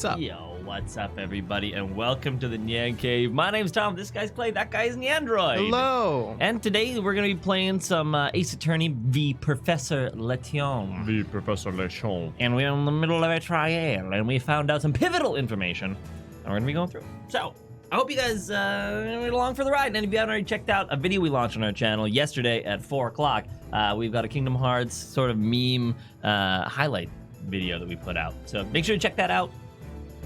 up? Yo, what's up, everybody, and welcome to the NyanCave. My name's Tom. This guy's Clay. That guy's Nyandroid. Hello. And today we're going to be playing some Ace Attorney v. Professor Layton. The Professor Layton. And we're in the middle of a trial, and we found out some pivotal information, and we're going to be going through. So, I hope you guys went along for the ride. And if you haven't already checked out a video we launched on our channel yesterday at 4 o'clock, we've got a Kingdom Hearts sort of meme highlight video that we put out. So make sure to check that out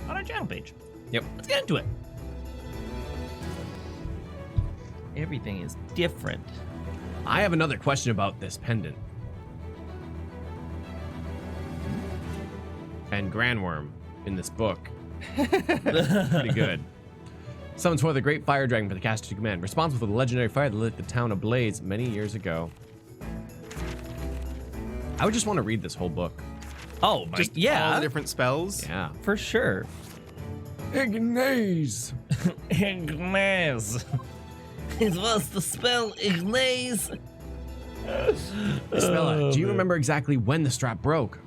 on our channel page. Yep. Let's get into it. Everything is different. I have another question about this pendant. And Grandworm in this book. Pretty good. Summons for the Great Fire Dragon for the Caster to command, responsible for the legendary fire that lit the town ablaze many years ago. I would just want to read this whole book. Oh, Just yeah, all the different spells. Yeah. for sure. Ignace. Ignace. It was the spell Ignace. Isabella, do you remember exactly when the strap broke?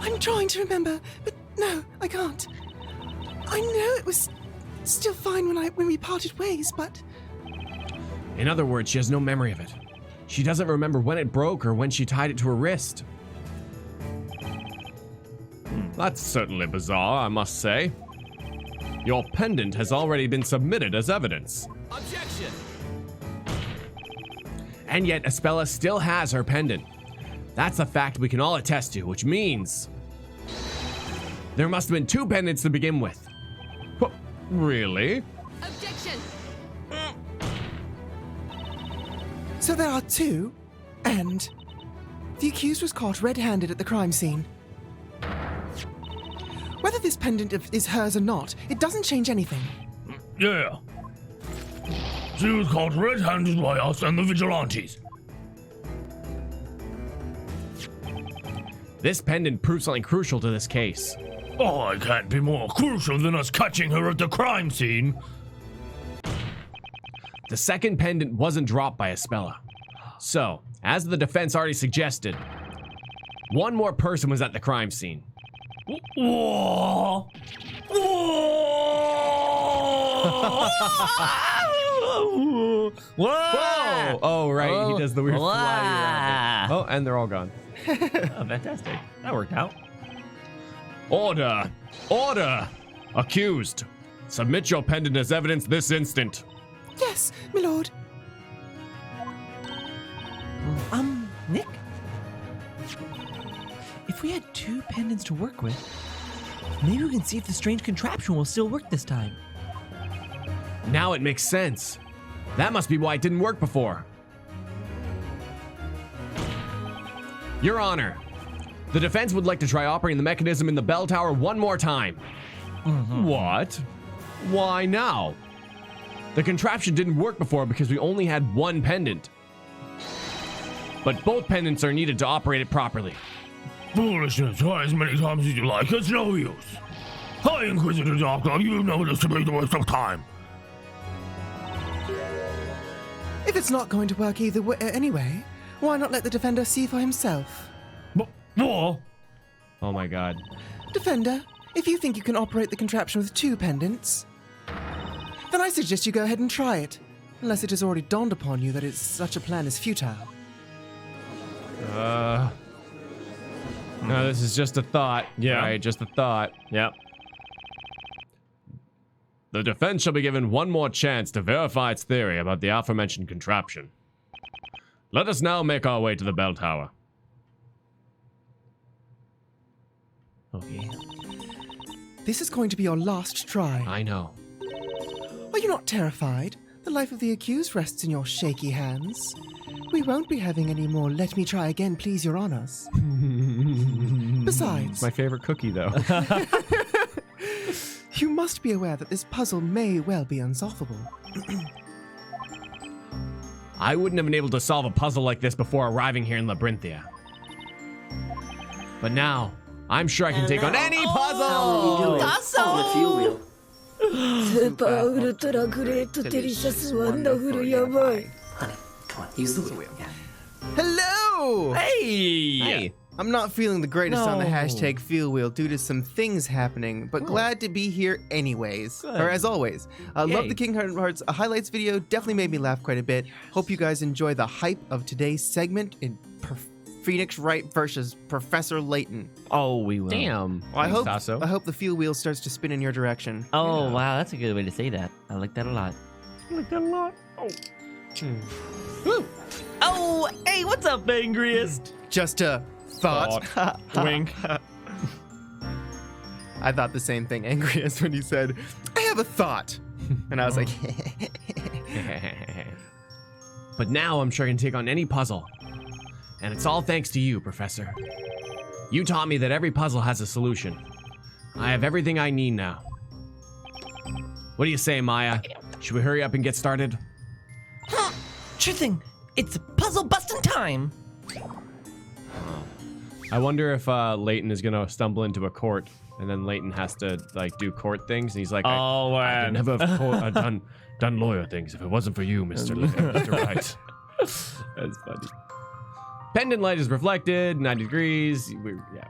I'm trying to remember, but no, I can't. I know it was still fine when we parted ways, but In other words, she has no memory of it. She doesn't remember when it broke or when she tied it to her wrist. That's certainly bizarre, I must say. Your pendant has already been submitted as evidence. Objection! And yet, Isabella still has her pendant. That's a fact we can all attest to, which means there must have been 2 pendants to begin with. Really? Objection! so there are 2, and the accused was caught red-handed at the crime scene. Whether this pendant is hers or not, it doesn't change anything. Yeah. She was caught red-handed by us and the vigilantes. This pendant proves something crucial to this case. Oh, it can't be more crucial than us catching her at the crime scene. The second pendant wasn't dropped by Isabella. So, as the defense already suggested, one more person was at the crime scene. Whoa! Whoa! Oh, right, he does the weird fly around it. Oh, and they're all gone. Oh, fantastic. That worked out. Order! Order! Accused, submit your pendant as evidence this instant. Yes, my lord. Nick? If we had 2 pendants to work with, maybe we can see if the strange contraption will still work this time. Now it makes sense. That must be why it didn't work before. Your Honor, the defense would like to try operating the mechanism in the bell tower one more time. What? Why now? The contraption didn't work before because we only had 1 pendant. But both pendants are needed to operate it properly. Foolishness, try as many times as you like, it's no use. Hi, Inquisitor Doctor, you know this to be the waste of time. If it's not going to work either way anyway, why not let the defender see for himself? What? Oh my god. Defender, if you think you can operate the contraption with 2 pendants, then I suggest you go ahead and try it, unless it has already dawned upon you that such a plan is futile. No, this is just a thought. Yeah. Right, just a thought. Yep. The defense shall be given one more chance to verify its theory about the aforementioned contraption. Let us now make our way to the bell tower. Oh, yeah. This is going to be your last try. I know. Are you not terrified? The life of the accused rests in your shaky hands. We won't be having any more let me try again, please, your honors. Besides, My favorite cookie, though. you must be aware that this puzzle may well be unsolvable. I wouldn't have been able to solve a puzzle like this before arriving here in Labyrinthia. But now, I'm sure I can take on any puzzle! If you will. スーパーウルトラグレートデリシャスワンダフルやばい。 Honey, come on, use the wheel. Yeah. Hello! Hey! Hey! I'm not feeling the greatest on the No. hashtag feel wheel due to some things happening, but glad to be here anyways. Good. Or as always. Love Yay. the Kingdom Hearts highlights video. Definitely made me laugh quite a bit. Hope you guys enjoy the hype of today's segment in Phoenix Wright versus Professor Layton. Oh, we will. Damn. I hope Tasso. I hope the feel wheel starts to spin in your direction. Oh, wow, that's a good way to say that. I like that a lot. Oh, hey, what's up, Angriest? Just a thought. Wink. I thought the same thing, angriest, when he said, I have a thought. And I was like, But now I'm sure I can take on any puzzle. And it's all thanks to you, Professor. You taught me that every puzzle has a solution. I have everything I need now. What do you say, Maya? Should we hurry up and get started? Sure thing. It's puzzle busting time. I wonder if Layton is gonna stumble into a court, and then Layton has to like do court things, and he's like, Oh, I man. never have done lawyer things if it wasn't for you, Mr. Wright. That's funny. Pendant light is reflected, 90 degrees. Yeah.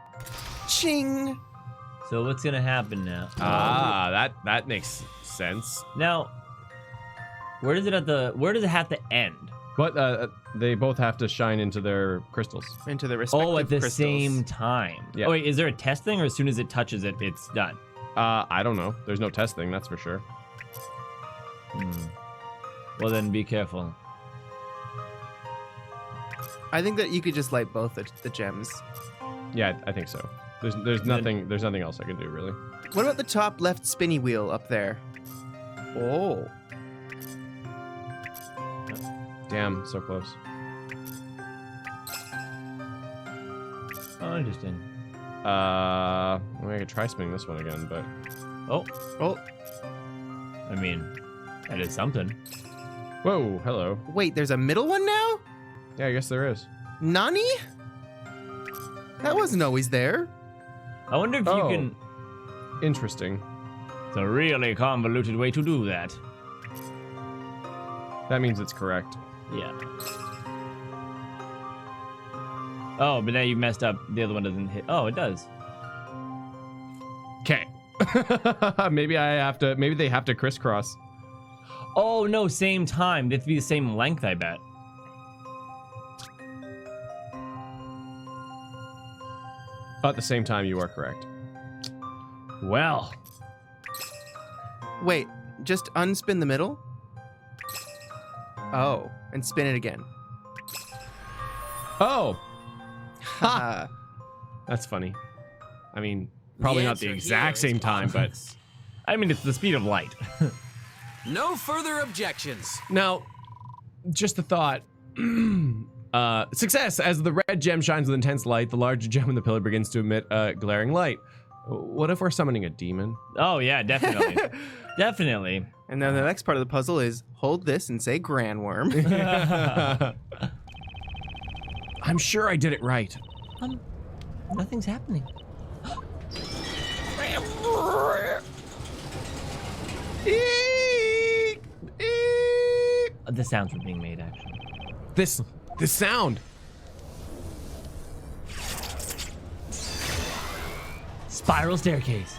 ching. So what's gonna happen now? That makes sense. Now, where does it have to end? But they both have to shine into their crystals. Into the respective Oh, at the crystals. same time. Yeah. Oh, wait, is there a test thing, or as soon as it touches it, it's done? I don't know. There's no testing, that's for sure. Well, then be careful. I think that you could just light both the gems. Yeah, I think so. There's nothing else I can do really. What about the top left spinny wheel up there? Oh. Damn, so close. Oh, interesting. I mean, I could try spinning this one again, but Oh. I mean, that is something. whoa, hello. Wait, there's a middle one now? Yeah, I guess there is. Nani? That wasn't always there. I wonder if you Oh. can. Interesting. It's a really convoluted way to do that. That means it's correct. Yeah. Oh, but now you messed up. The other one doesn't hit. Oh, it does. Okay. Maybe they have to crisscross. Oh no, same time. They have to be the same length, I bet. At the same time, you are correct. Well, Wait, just unspin the middle? Oh, and spin it again. oh, Ha! that's funny. I mean, probably not the exact same time, but I mean, it's the speed of light. No further objections. now, just a thought. Success! As the red gem shines with intense light, the larger gem in the pillar begins to emit a glaring light. What if we're summoning a demon? Oh yeah, definitely, definitely. And then the next part of the puzzle is hold this and say Grand Worm. I'm sure I did it right. Nothing's happening. The sounds were being made, actually. This sound. Spiral staircase.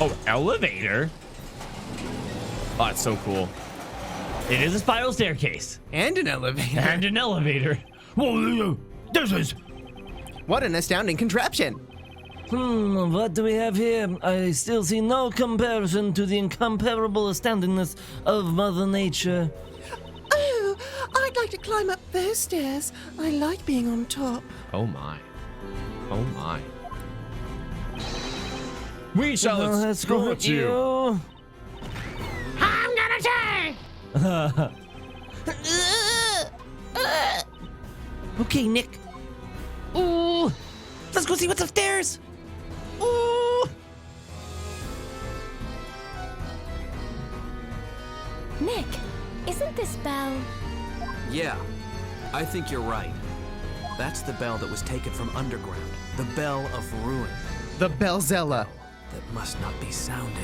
Oh, elevator. Oh, it's so cool. It is a spiral staircase And an elevator. and an elevator. Whoa, this is... What an astounding contraption. What do we have here? I still see no comparison to the incomparable astoundingness of Mother Nature. Oh, I'd like to climb up those stairs. I like being on top. Oh my. Oh my. We shall escort you. I'm gonna die! Okay, Nick. Ooh, let's go see what's upstairs. Ooh. Nick, isn't this bell? Yeah, I think you're right. That's the bell that was taken from underground. The bell of ruin. The Bellzella. That must not be sounded.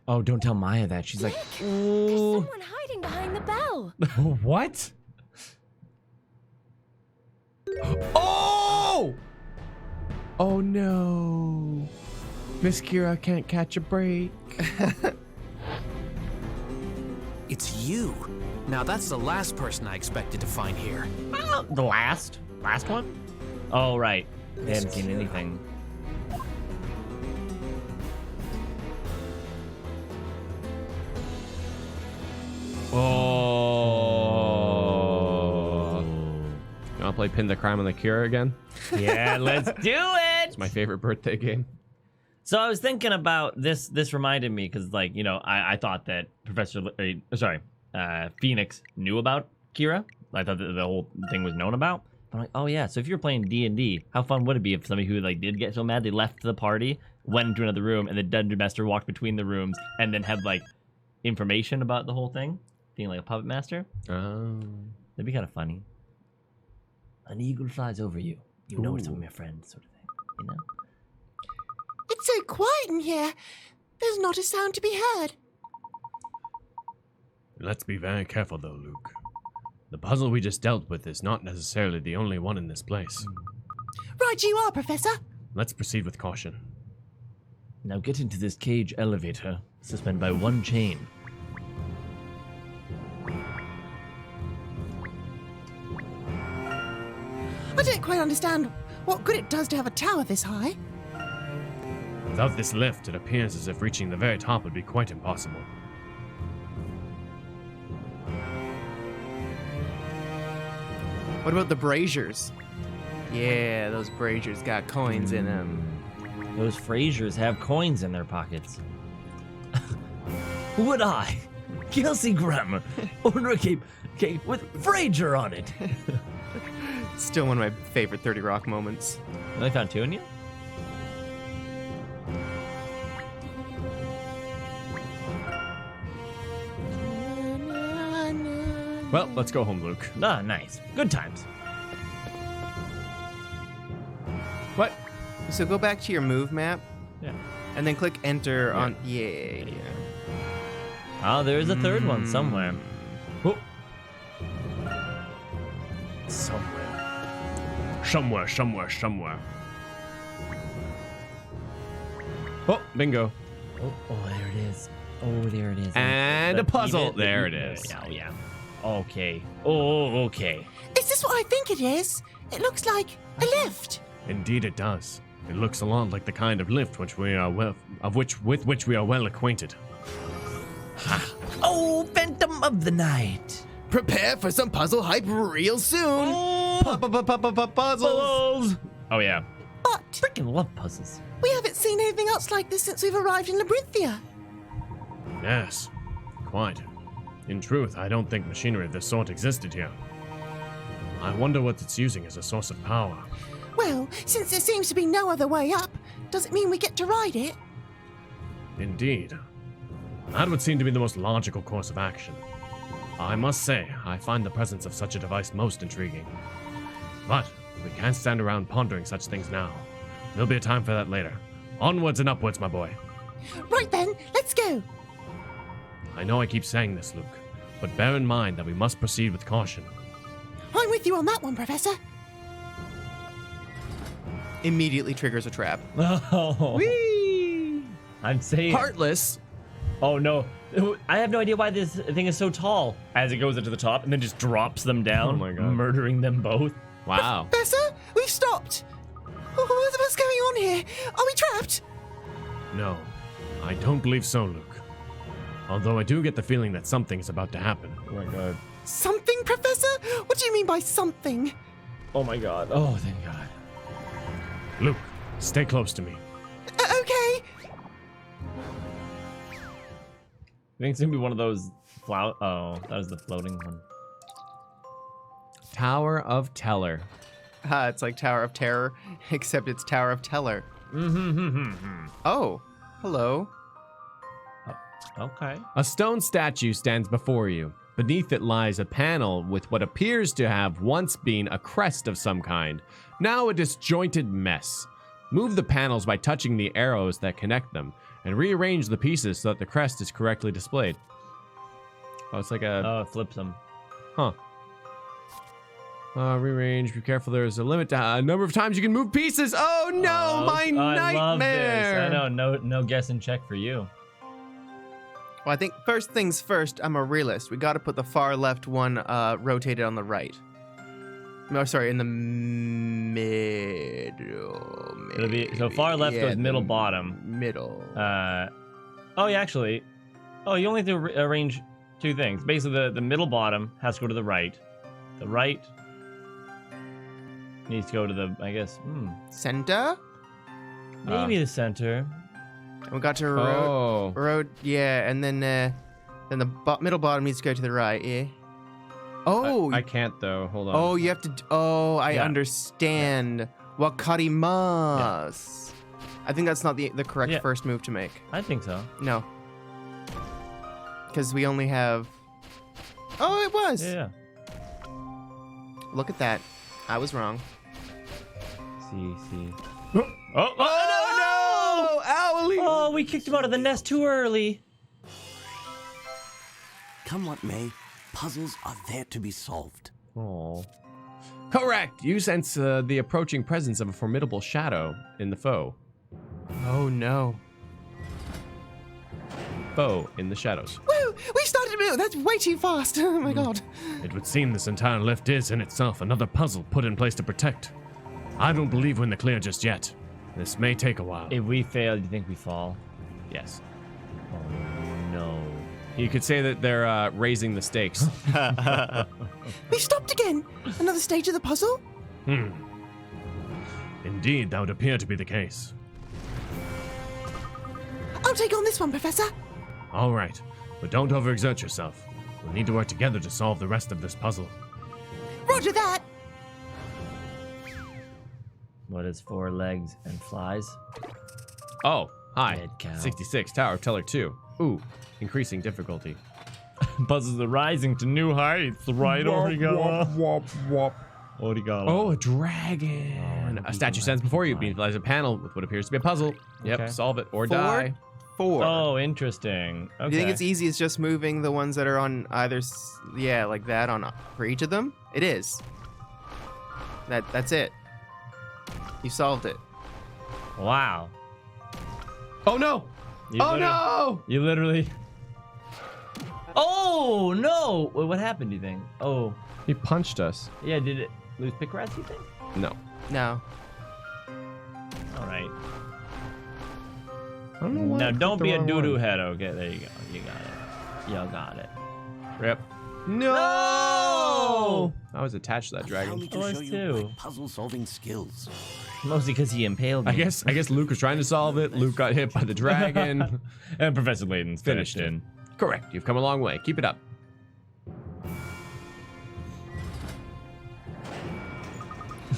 Oh, don't tell Maya that. She's like, There's ooh. someone hiding behind the bell. What? Oh! Oh no. Miss Kira can't catch a break. It's you. Now that's the last person I expected to find here. The last one? Oh, right. They haven't seen anything. Oh. You want to play Pin the Crime on the Cure again? Yeah, let's do it. It's my favorite birthday game. So I was thinking about this. This reminded me because, like, you know, I thought that Phoenix knew about Kira. I thought that the whole thing was known about. But I'm like, oh yeah. So if you're playing D&D, how fun would it be if somebody who like did get so mad they left the party, went into another room, and the dungeon master walked between the rooms, and then had like information about the whole thing, being like a puppet master? Oh. That'd be kind of funny. An eagle flies over you. You know some of your friends, sort of thing. You know. It's so quiet in here. There's not a sound to be heard. Let's be very careful though, Luke. The puzzle we just dealt with is not necessarily the only one in this place. Right you are, Professor. Let's proceed with caution. Now get into this cage elevator, suspended by one chain. I don't quite understand what good it does to have a tower this high. Without this lift, it appears as if reaching the very top would be quite impossible. What about the braziers? Yeah, those braziers got coins in them. Those Frasers have coins in their pockets. Would I, Kelsey Grammer, order a cake with Fraser on it? Still one of my favorite 30 Rock moments. You only found two in you? Well, let's go home, Luke. Ah, nice. Good times. What? So go back to your move map Yeah. and then click enter on. Yeah. Oh, there's a third one somewhere. Oh. Somewhere. Oh, bingo. Oh, there it is. Oh, there it is. And a puzzle. There it is. Oh, yeah. Okay. Oh, okay. Is this what I think it is? It looks like a lift. Indeed it does. It looks a lot like the kind of lift with which we are well acquainted. Oh, Phantom of the Night. Prepare for some puzzle hype real soon. Puzzles! Oh, yeah. But Freaking love puzzles. we haven't seen anything else like this since we've arrived in Labyrinthia. Yes, quite. In truth, I don't think machinery of this sort existed here. I wonder what it's using as a source of power. Well, since there seems to be no other way up, does it mean we get to ride it? Indeed. That would seem to be the most logical course of action. I must say, I find the presence of such a device most intriguing. But we can't stand around pondering such things now. There'll be a time for that later. Onwards and upwards, my boy. Right then, let's go. I know I keep saying this, Luke, but bear in mind that we must proceed with caution. I'm with you on that one, Professor. Immediately triggers a trap. Oh. Whee! I'm saying. Heartless! Oh, no. I have no idea why this thing is so tall. As it goes into the top and then just drops them down, Oh my God. murdering them both. Wow. Professor, we've stopped. What's going on here? Are we trapped? No, I don't believe so, Luke. Although I do get the feeling that something's about to happen. Oh, my God. Something, Professor? What do you mean by something? Oh, my God. Oh, thank God. Luke, stay close to me. Okay. I think it's gonna be one of those Oh, that was the floating one. Tower of Teller. It's like Tower of Terror, except it's Tower of Teller. Oh, hello. Okay. A stone statue stands before you. Beneath it lies a panel with what appears to have once been a crest of some kind, now a disjointed mess. Move the panels by touching the arrows that connect them, and rearrange the pieces so that the crest is correctly displayed. Oh, it's like a... Oh, it flips them. Huh. Rearrange. Be careful. There's a limit to a number of times you can move pieces. Oh no, my nightmare! I love this. I know. No guess and check for you. Well, I think first things first, I'm a realist. We got to put the far left one rotated on the right. No, sorry, in the middle. It'll be, so far left goes middle bottom. Middle. Oh, yeah, actually. Oh, you only have to arrange two things. Basically, the middle bottom has to go to the right. The right needs to go to the, I guess, Center? maybe the center. We got to road, yeah, and then the middle bottom needs to go to the right, yeah. Oh, I can't though. Hold on. Oh, you have to. I understand. Wakarimasu. I think that's not the correct first move to make. I think so. No, because we only have. Oh, it was. Yeah. Look at that. I was wrong. See. Oh no! Owlie! Oh, we kicked him out of the nest too early. Come what may, puzzles are there to be solved. Oh. Correct. You sense the approaching presence of a formidable shadow in the foe. Oh no. Foe in the shadows. Woo! We started to move. That's way too fast. Oh my god. It would seem this entire lift is in itself another puzzle put in place to protect. I don't believe we're in the clear just yet. This may take a while. If we fail, do you think we fall? Yes. Oh no. You could say that they're raising the stakes. We stopped again. Another stage of the puzzle? Indeed, that would appear to be the case. I'll take on this one, Professor. All right, but don't overexert yourself. We'll need to work together to solve the rest of this puzzle. Roger that. What is 4 legs and flies? Oh, hi. Dead cow. 66, Tower of Teller 2. Ooh, increasing difficulty. Puzzles are rising to new heights, right, Origala? Origala. Oh, a dragon. A statue stands before you. Visualize a panel with what appears to be a puzzle. Yep, Okay. solve it or die. 4. Oh, interesting. Okay. Do you think it's easy as just moving the ones that are on either, like that on for each of them? It is. That's it. You solved it. Wow. Oh no! You literally. Oh no! Wait, what happened? Do you think? Oh, He punched us. yeah. Did it lose pick rats? You think? No. No. All right. I don't know why I Now clicked don't the be a wrong doo-doo one. head. Okay, there you go. You got it. Y'all got it. Rip. No! I was attached to that Allow dragon. me to Oh, show us you too. my puzzle-solving skills. Mostly because he impaled me. I guess Luke was trying to solve it. Luke got hit by the dragon. And Professor Layton's finished Finished it. in. Correct. You've come a long way. Keep it up.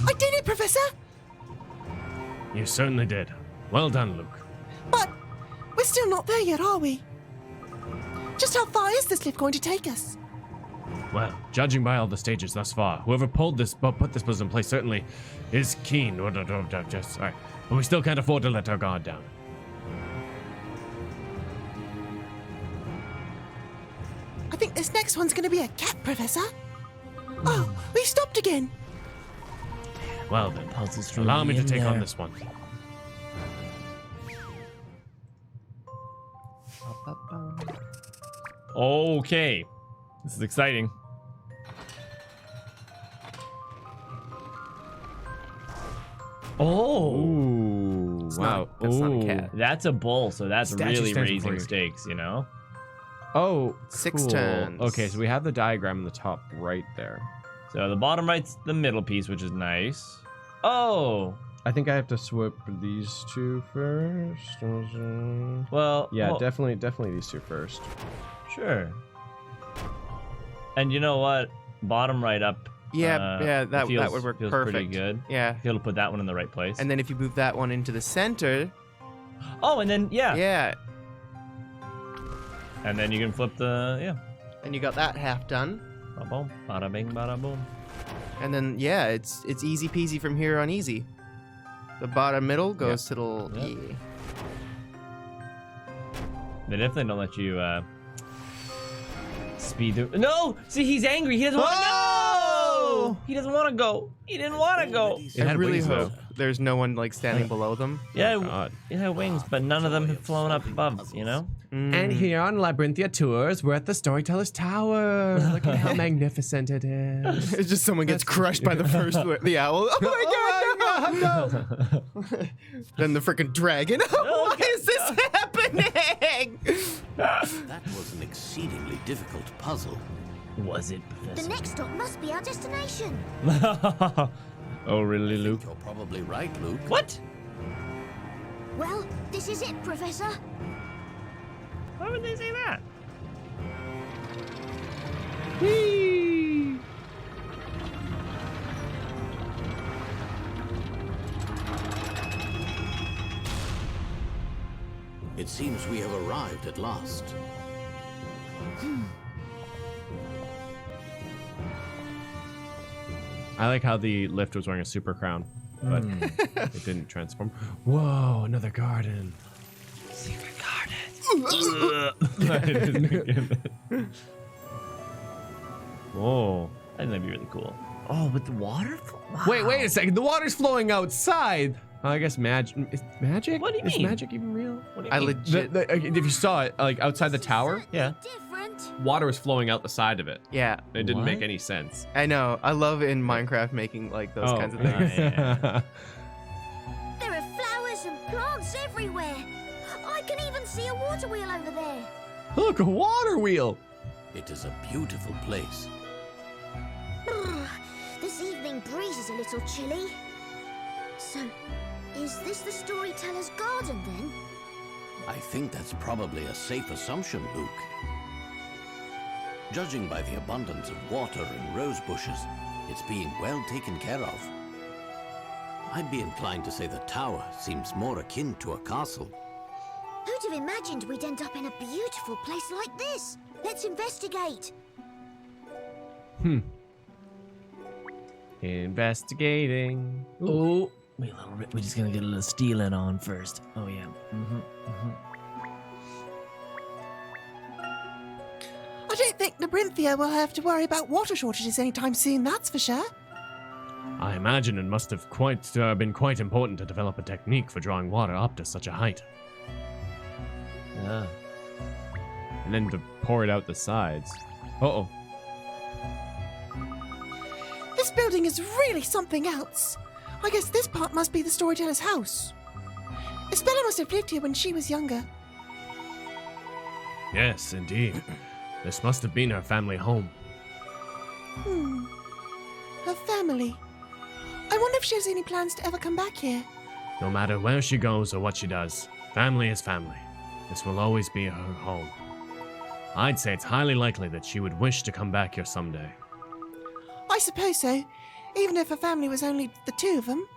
I did it, Professor. You certainly did. Well done, Luke. But we're still not there yet, are we? Just how far is this lift going to take us? Well, judging by all the stages thus far, whoever put this puzzle in place certainly is keen. Sorry. But we still can't afford to let our guard down. I think this next one's going to be a cat, Professor. Oh, we stopped again. Well then, Puzzles from allow me to in take on there. this one. Okay. This is exciting. Oh. Ooh. Wow. That's not a Ooh. cat. That's a bull, so that's Statue really stands before raising you. stakes, you know? Oh, 6 cool. turns. Okay, so we have the diagram in the top right there. So the bottom right's the middle piece, which is nice. Oh. I think I have to swap these two first. Well, Yeah, well, definitely these two first. Sure. And you know what? Bottom right up. Yeah, that would work feels perfect. pretty good. Yeah. Be able to put that one in the right place. And then if you move that one into the center, oh, and then yeah, and then you can flip the and you got that half done. Bada boom, bada bing, bada boom. And then yeah, it's easy peasy from here on easy. The bottom middle goes to the Yep. yeah. They definitely don't let you speed through. No, see, he's angry. He doesn't want to. No, He doesn't want to go. He didn't want to go. Already It I had really wings, hope though. there's no one like standing below them. Yeah, God. it had wings, but none of them have flown up above, you know? And here on Labyrinthia Tours, we're at the Storyteller's Tower. Look at how magnificent it is. It's just someone gets crushed by the first the owl. Oh my god, no! Then the freaking dragon. Why is this happening? That was an exceedingly difficult puzzle. Was it, The Professor? next stop must be our destination. Oh, really, Luke? You're probably right, Luke. What? Well, this is it, Professor. Why would they say that? It seems we have arrived at last. I like how the lift was wearing a super crown, but it didn't transform. Whoa, another garden. Secret garden. Whoa. I think that'd be really cool. Oh, with the water? Wow. Wait a second. The water's flowing outside. I guess magic. Is magic? What do you Is mean? magic even real? What do you I mean? legit. If you saw it, like outside the tower, Yeah. Different. water was flowing out the side of it. Yeah, It didn't make What? any sense. I know. I love in Minecraft making like those kinds of yeah. things. Yeah. There are flowers and plants everywhere. I can even see a water wheel over there. Look, a water wheel. It is a beautiful place. This evening breeze is a little chilly. So, is this the storyteller's garden then? I think that's probably a safe assumption, Luke. Judging by the abundance of water and rose bushes, it's being well taken care of. I'd be inclined to say the tower seems more akin to a castle. Who'd have imagined we'd end up in a beautiful place like this? Let's investigate. Investigating. Oh, wait a little bit. We're just gonna get a little stealing on first. Oh yeah. I don't think Labyrinthia will have to worry about water shortages anytime soon, that's for sure. I imagine it must have been quite important to develop a technique for drawing water up to such a height. Yeah. And then to pour it out the sides. Uh-oh. This building is really something else. I guess this part must be the storyteller's house. Estella must have lived here when she was younger. Yes, indeed. This must have been her family home. Her family. I wonder if she has any plans to ever come back here. No matter where she goes or what she does, family is family. This will always be her home. I'd say it's highly likely that she would wish to come back here someday. I suppose so, even if her family was only the two of them.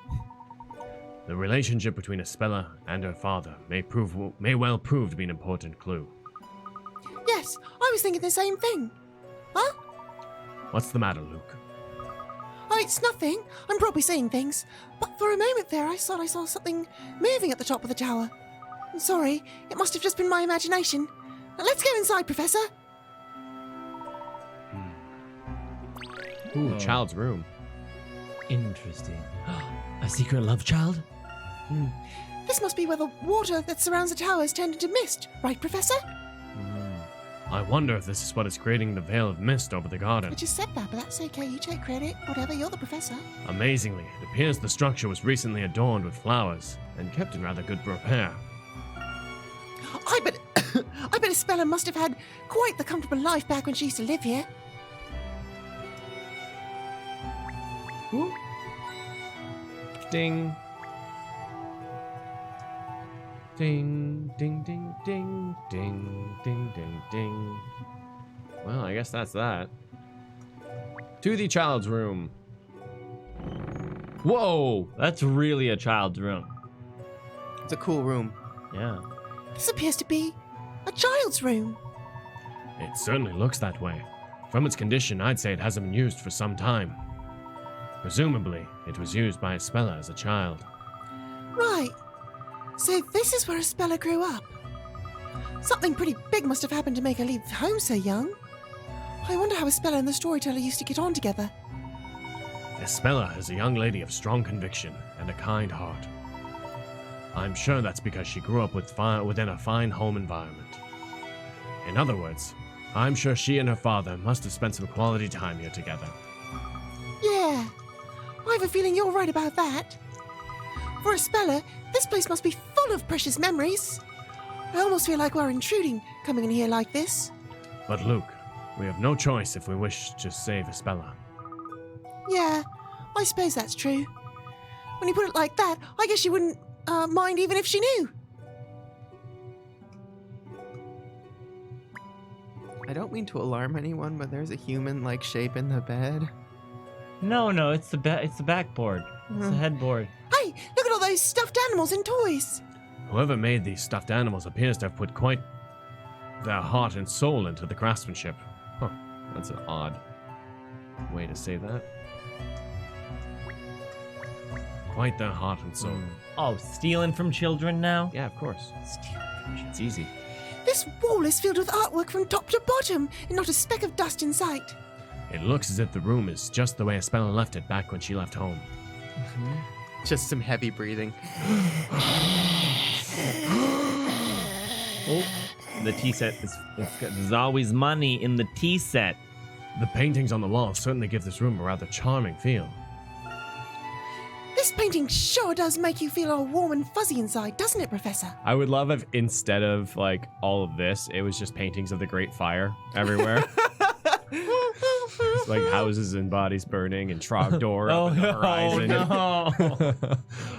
The relationship between Espella and her father may well prove to be an important clue. Yes, I was thinking the same thing. Huh? What's the matter, Luke? Oh, it's nothing. I'm probably seeing things. But for a moment there, I thought I saw something moving at the top of the tower. I'm sorry, it must have just been my imagination. Now, let's go inside, Professor. Ooh, child's room. Interesting. A secret love child? This must be where the water that surrounds the tower has turned into mist, right, Professor? I wonder if this is what is creating the veil of mist over the garden. I just said that, but that's okay. You take credit. Whatever, you're the professor. Amazingly, it appears the structure was recently adorned with flowers and kept in rather good repair. I bet Espella must have had quite the comfortable life back when she used to live here. Ding. Ding, ding, ding, ding, ding, ding, ding, ding. Well, I guess that's that. To the child's room. Whoa! That's really a child's room. It's a cool room. Yeah. This appears to be a child's room. It certainly looks that way. From its condition, I'd say it hasn't been used for some time. Presumably, it was used by Espella as a child. Right. So this is where Espella grew up. Something pretty big must have happened to make her leave home so young. I wonder how Espella and the storyteller used to get on together. Espella is a young lady of strong conviction and a kind heart. I'm sure that's because she grew up within a fine home environment. In other words, I'm sure she and her father must have spent some quality time here together. Yeah, I have a feeling you're right about that. For Espella, this place must be full of precious memories. I almost feel like we're intruding coming in here like this. But Luke, we have no choice if we wish to save Espella. Yeah, I suppose that's true. When you put it like that, I guess you wouldn't mind even if she knew. I don't mean to alarm anyone, but there's a human-like shape in the bed. No, it's the backboard. It's the headboard. Hey, look at all those stuffed animals and toys. Whoever made these stuffed animals appears to have put quite their heart and soul into the craftsmanship. Huh, that's an odd way to say that. Quite their heart and soul. Oh, stealing from children now? Yeah, of course. Stealing from children. It's easy. This wall is filled with artwork from top to bottom, and not a speck of dust in sight. It looks as if the room is just the way Espella left it back when she left home. Just some heavy breathing. Oh, the tea set there's always money in the tea set. The paintings on the walls certainly give this room a rather charming feel. This painting sure does make you feel all warm and fuzzy inside, doesn't it, Professor? I would love if instead of like all of this, it was just paintings of the Great Fire everywhere. It's like houses and bodies burning and Trogdor up in the horizon. No.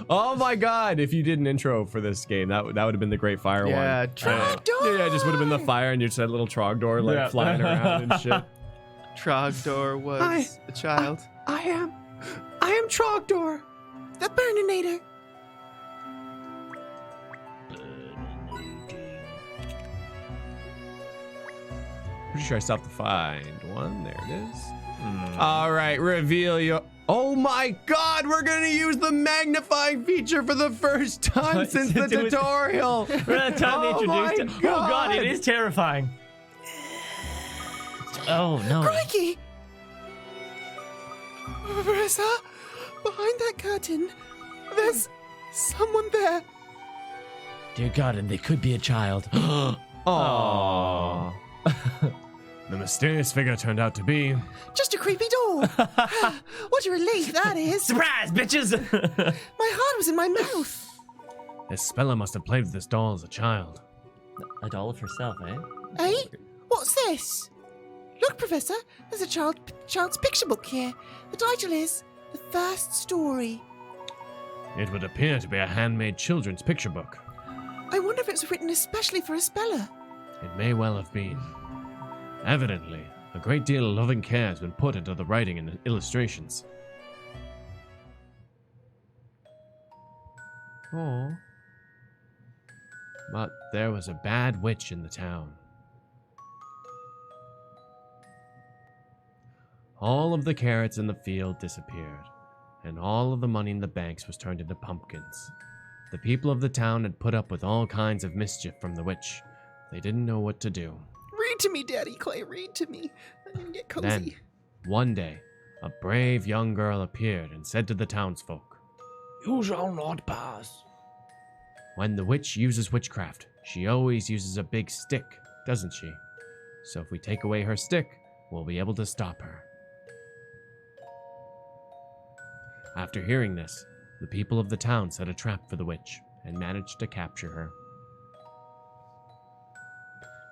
Oh my god, if you did an intro for this game, that would have been the Great Fire Yeah, one. Trogdor! Yeah, it just would have been the fire and you just had a little Trogdor like flying around and shit. Trogdor was a child. I am Trogdor, the Burninator. Pretty sure I stopped to find one. There it is. All right, reveal your... Oh my god, we're gonna use the magnifying feature for the first time since the tutorial. We're not time to my introduce. Oh god, it is terrifying. Oh no. Crikey! Professor, behind that curtain, there's someone there. Dear God, and they could be a child. Aww. The mysterious figure turned out to be... Just a creepy door. What a relief that is. Surprise, bitches! My heart was in my mouth. Espella must have played with this doll as a child. A doll of herself, eh? Eh? What's this? Look, Professor, there's a child's picture book here. The title is The First Story. It would appear to be a handmade children's picture book. I wonder if it's written especially for Espella. It may well have been. Evidently, a great deal of loving care has been put into the writing and illustrations. Oh. But there was a bad witch in the town. All of the carrots in the field disappeared, and all of the money in the banks was turned into pumpkins. The people of the town had put up with all kinds of mischief from the witch. They didn't know what to do. Read to me, Daddy Clay, read to me. I can get cozy. Then, one day, a brave young girl appeared and said to the townsfolk, You shall not pass. When the witch uses witchcraft, she always uses a big stick, doesn't she? So if we take away her stick, we'll be able to stop her. After hearing this, the people of the town set a trap for the witch and managed to capture her.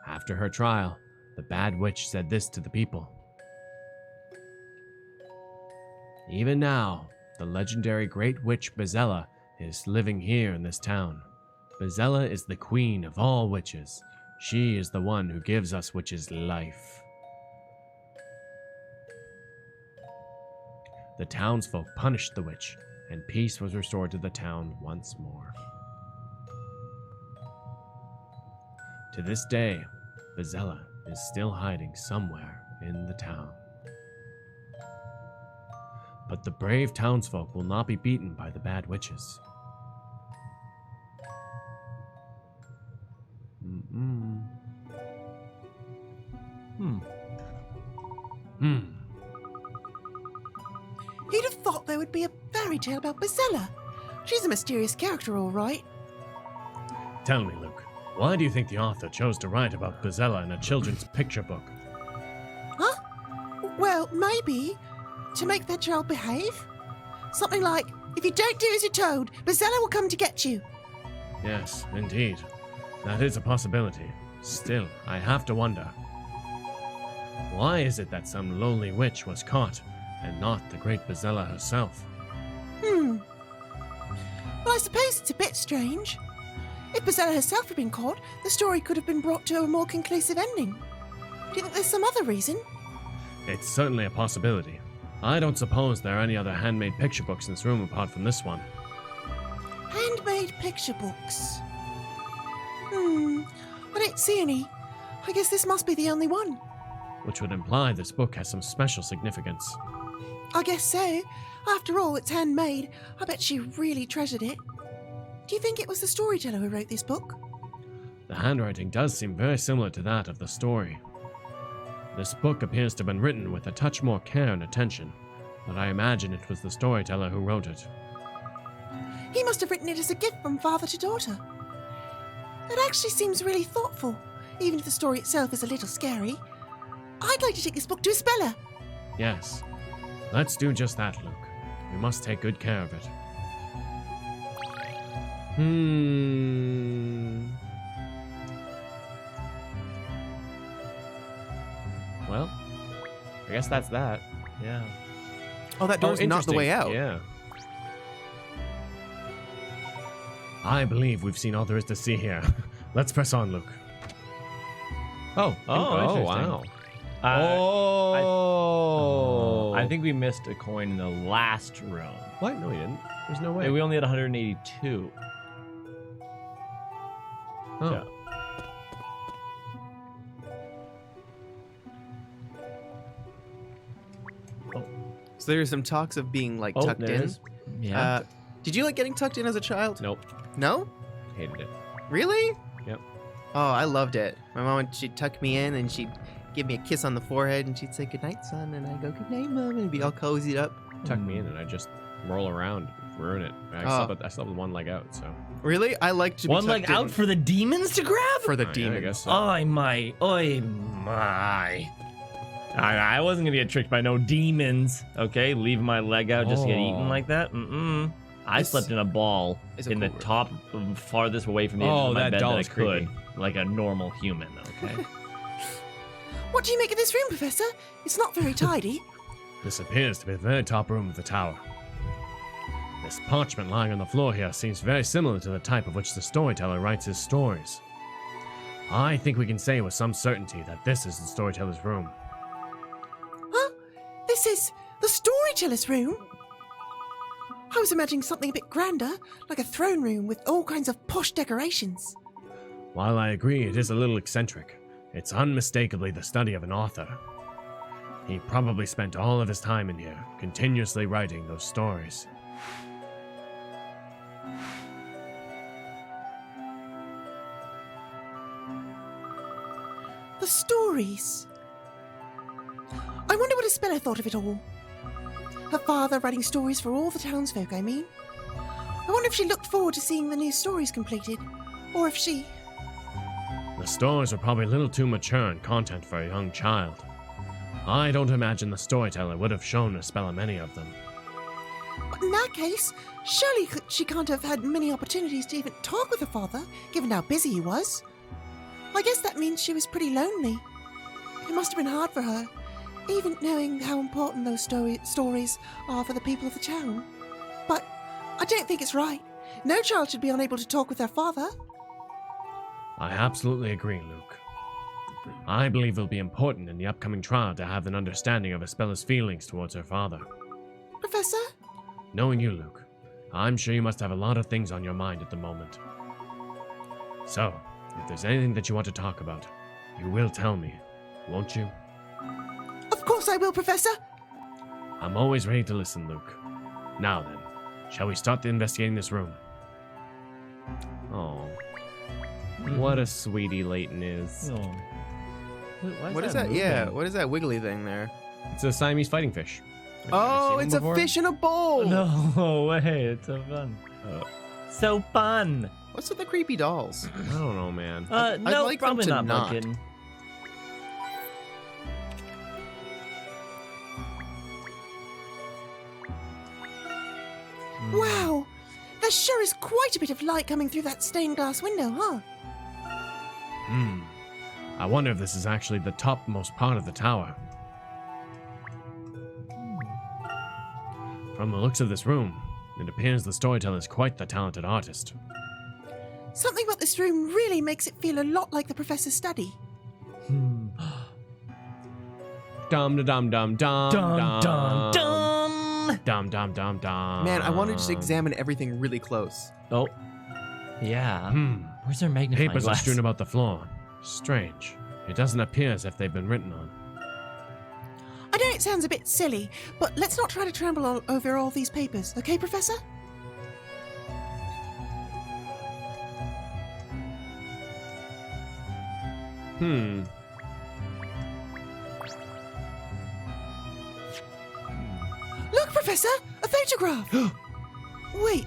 After her trial, the bad witch said this to the people. Even now, the legendary great witch Bezella is living here in this town. Bezella is the queen of all witches. She is the one who gives us witches life. The townsfolk punished the witch, and peace was restored to the town once more. To this day, Bezella is still hiding somewhere in the town. But the brave townsfolk will not be beaten by the bad witches. Who'd have thought there would be a fairy tale about Bezella? She's a mysterious character, all right. Tell me, Luke, why do you think the author chose to write about Bezella in a children's picture book? Huh? Well, maybe to make their child behave. Something like, if you don't do as you're told, Bezella will come to get you. Yes, indeed. That is a possibility. Still, I have to wonder. Why is it that some lowly witch was caught, and not the great Bezella herself? Well, I suppose it's a bit strange. If Bezella herself had been caught, the story could have been brought to a more conclusive ending. Do you think there's some other reason? It's certainly a possibility. I don't suppose there are any other handmade picture books in this room apart from this one. Handmade picture books. I don't see any. I guess this must be the only one. Which would imply this book has some special significance. I guess so. After all, it's handmade. I bet she really treasured it. Do you think it was the storyteller who wrote this book? The handwriting does seem very similar to that of the story. This book appears to have been written with a touch more care and attention, but I imagine it was the storyteller who wrote it. He must have written it as a gift from father to daughter. It actually seems really thoughtful, even if the story itself is a little scary. I'd like to take this book to a speller. Yes. Let's do just that, Luke. We must take good care of it. Well, I guess that's that. Yeah. Oh, that door's not the way out. Yeah. I believe we've seen all there is to see here. Let's press on, Luke. Oh, interesting. wow. I think we missed a coin in the last room. What? No, we didn't. There's no way. We only had 182. Oh. Yeah. So there's some talks of being like tucked there in. it is. Yeah. Did you like getting tucked in as a child? Nope. No? Hated it. Really? Yep. Oh, I loved it. My mom, she'd tuck me in and she'd give me a kiss on the forehead and she'd say, "Good night, son," and I'd go, "Good night, Mom," and it'd be all cozied up. Tuck me in and I just roll around, ruin it. I slept with one leg out, so. Really? I liked to be One leg tucked in out for the demons to grab? for the I demons. guess so. Oh my. Oh my. I wasn't gonna get tricked by no demons. Okay, leave my leg out just to get eaten like that. I This slept in a ball is a in the cool room. top, farthest away from the edge Oh, of my that bed doll that I is could, creepy. like a normal human. Okay. What do you make of this room, Professor? It's not very tidy. This appears to be the very top room of the tower. This parchment lying on the floor here seems very similar to the type of which the storyteller writes his stories. I think we can say with some certainty that this is the storyteller's room. Huh? This is the storyteller's room? I was imagining something a bit grander, like a throne room with all kinds of posh decorations. While I agree it is a little eccentric, it's unmistakably the study of an author. He probably spent all of his time in here, continuously writing those stories. The stories. I wonder what Isabella thought of it all. Her father writing stories for all the townsfolk, I mean. I wonder if she looked forward to seeing the new stories completed, or if she... The stories were probably a little too mature in content for a young child. I don't imagine the storyteller would have shown Isabella many of them. But in that case, surely she can't have had many opportunities to even talk with her father, given how busy he was. I guess that means she was pretty lonely. It must have been hard for her, even knowing how important those stories are for the people of the town. But I don't think it's right. No child should be unable to talk with their father. I absolutely agree, Luke. I believe it'll be important in the upcoming trial to have an understanding of Isabella's feelings towards her father. Professor? Knowing you, Luke, I'm sure you must have a lot of things on your mind at the moment. So, if there's anything that you want to talk about, you will tell me, won't you? Of course I will, Professor. I'm always ready to listen, Luke. Now then, shall we start investigating this room? Oh. What a sweetie Layton is. Why What is that? Yeah, moving? what is that wiggly thing there? It's a Siamese fighting fish. Oh, seen it's them a before? fish in a bowl. No way, it's so fun. So fun. What's with the creepy dolls? I don't know, man. No, like them probably to not, not. Pumpkin. Wow! There sure is quite a bit of light coming through that stained glass window, huh? I wonder if this is actually the topmost part of the tower. From the looks of this room, it appears the storyteller is quite the talented artist. Something about this room really makes it feel a lot like the professor's study. Dum dum dum dum dum Dun dun dun. dum dum dum dum. Man, I want to just examine everything really close. Oh, yeah. Hmm. Where's their magnifying Papers are glass? strewn about the floor. Strange. It doesn't appear as if they've been written on. I know it sounds a bit silly, but let's not try to trample over all these papers, okay, Professor? Look, Professor! A photograph! Wait,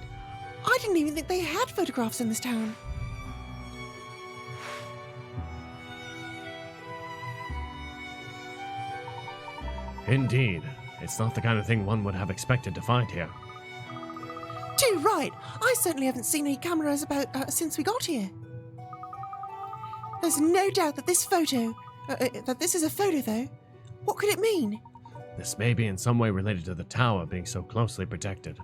I didn't even think they had photographs in this town. Indeed. It's not the kind of thing one would have expected to find here. Too right. I certainly haven't seen any cameras about since we got here. There's no doubt that this is a photo, though. What could it mean? This may be in some way related to the tower being so closely protected.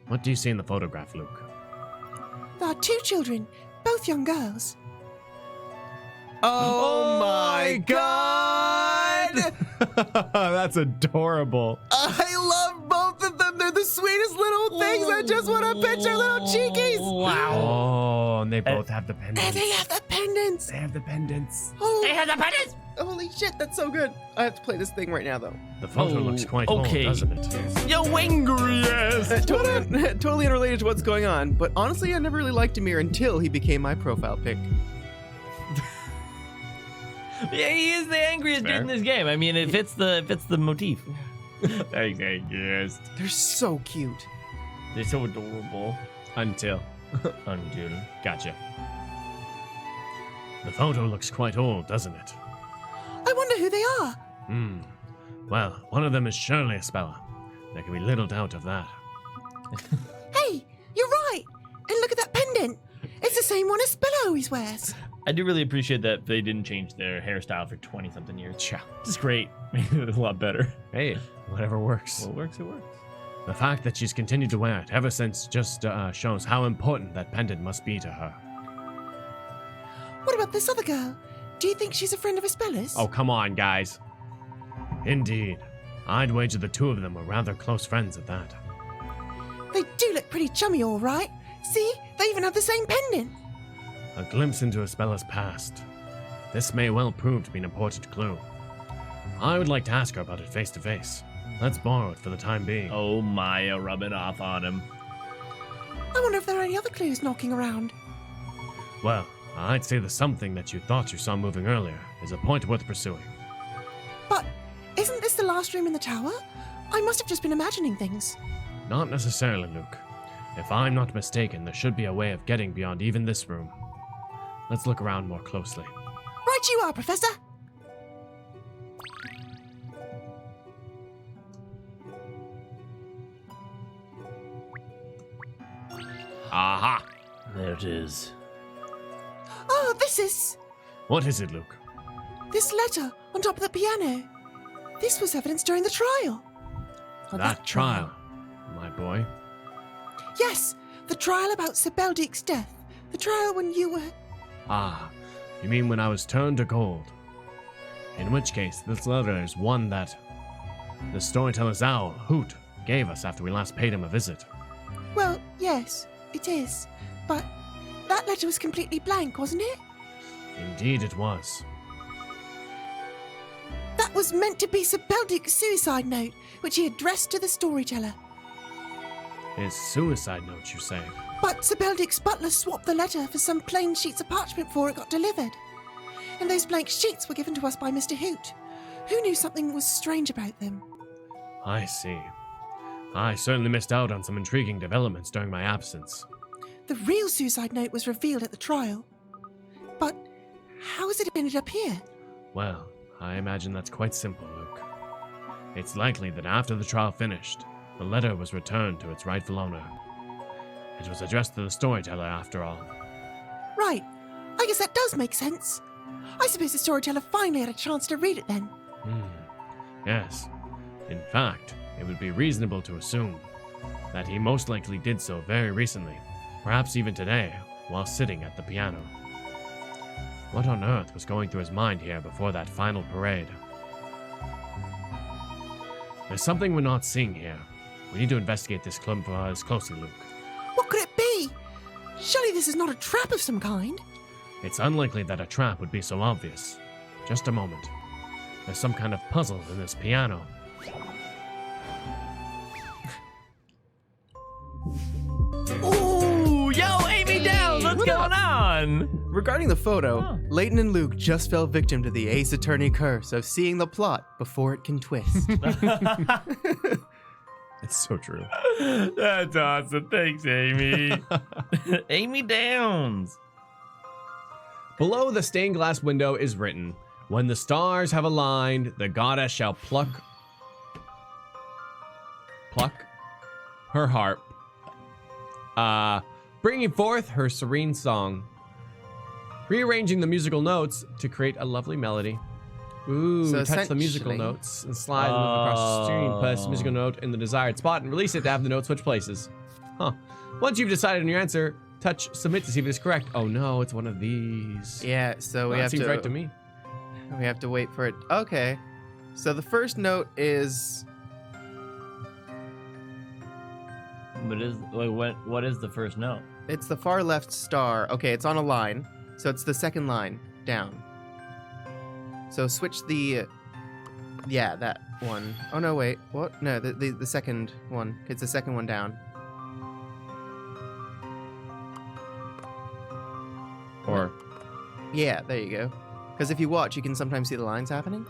What do you see in the photograph, Luke? There are two children, both young girls. Oh my god! That's adorable. I love both of them. They're the sweetest little things. I just want to pinch their little cheekies. Wow. Oh, and they both have the And pendants. they have the pendants. They have the pendants. Oh, They have the pendants. Holy shit, that's so good. I have to play this thing right now, though. The photo Oh, looks quite okay. old, doesn't it? Yo, angry ass. Totally unrelated to what's going on, but honestly, I never really liked Amir until he became my profile pic. Yeah, he is the angriest dude in this game. I mean, it fits the motif. Thanks, angriest. They're so cute. They're so adorable. Until. Gotcha. The photo looks quite old, doesn't it? I wonder who they are. Well, one of them is surely a speller. There can be little doubt of that. Hey, you're right. And look at that pendant. It's the same one as Spiller always wears. I do really appreciate that they didn't change their hairstyle for 20-something years. Cha. It's great. Made it a lot better. Hey, whatever works. Well, it works, it works. The fact that she's continued to wear it ever since just shows how important that pendant must be to her. What about this other girl? Do you think she's a friend of Isbella's? Oh, come on, guys. Indeed. I'd wager the two of them were rather close friends at that. They do look pretty chummy, all right. See, they even have the same pendant. A glimpse into Isbella's past. This may well prove to be an important clue. I would like to ask her about it face to face. Let's borrow it for the time being. Oh, Maya rubbing off on him. I wonder if there are any other clues knocking around. Well, I'd say the something that you thought you saw moving earlier is a point worth pursuing. But isn't this the last room in the tower? I must have just been imagining things. Not necessarily, Luke. If I'm not mistaken, there should be a way of getting beyond even this room. Let's look around more closely. Right you are, Professor. Aha! There it is. Oh, this is... What is it, Luke? this letter on top of the piano. This was evidence during the trial. Oh, That trial, my boy. Yes, the trial about Sebeldick's death. The trial when you were... Ah, you mean when I was turned to gold? In which case, this letter is one that the storyteller's owl, Hoot, gave us after we last paid him a visit. Well, yes, it is. But that letter was completely blank, wasn't it? Indeed it was. That was meant to be Sebeldick's suicide note, which he addressed to the storyteller. His suicide note, you say? But Sebeldick's butler swapped the letter for some plain sheets of parchment before it got delivered. And those blank sheets were given to us by Mr. Hoot, Who knew something was strange about them? I see. I certainly missed out on some intriguing developments during my absence. The real suicide note was revealed at the trial. But how has it ended up here? Well, I imagine that's quite simple, Luke. It's likely that after the trial finished, the letter was returned to its rightful owner. It was addressed to the storyteller, after all. Right. I guess that does make sense. I suppose the storyteller finally had a chance to read it then. Yes. In fact, it would be reasonable to assume that he most likely did so very recently, perhaps even today, while sitting at the piano. What on earth was going through his mind here before that final parade? There's something we're not seeing here. We need to investigate this club as closely, Luke. What could it be? Surely this is not a trap of some kind. It's unlikely that a trap would be so obvious. Just a moment. There's some kind of puzzle in this piano. Ooh, yo, Amy Downs, what's going on? Regarding the photo, Oh. Layton and Luke just fell victim to the Ace Attorney curse of seeing the plot before it can twist. It's so true. That's awesome. Thanks, Amy. Amy Downs. Below the stained glass window is written, "When the stars have aligned, the goddess shall pluck her harp, bringing forth her serene song, rearranging the musical notes to create a lovely melody." Ooh, So touch the musical essentially- notes and slide them across the screen. Place the musical note in the desired spot and release it to have the note switch places. Huh. Once you've decided on your answer, touch submit to see if it is correct. Oh no, it's one of these. Yeah, so we That have seems to right to me. we have to wait for it. Okay. So the first note is What is the first note? it's the far left star. Okay, it's on a line. So it's the second line down. So switch the yeah, that one. Oh no, wait. What? No, the second one. It's the second one down. Or Yeah, there you go. Because if you watch, you can sometimes see the lines happening.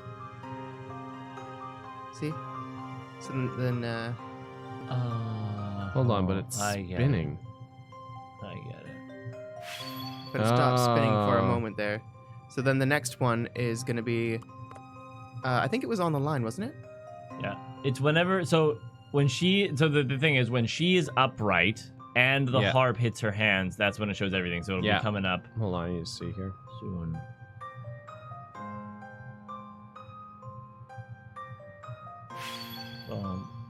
See? So then hold on, but it's I get spinning. I get it. but it stops spinning for a Oh. moment there. So then the next one is going to be I think it was on the line, wasn't it? Yeah. It's whenever, so the thing is, when she is upright and the Yeah. harp hits her hands, that's when it shows everything. So it'll Yeah. be coming up Hold on, I need to see here. soon.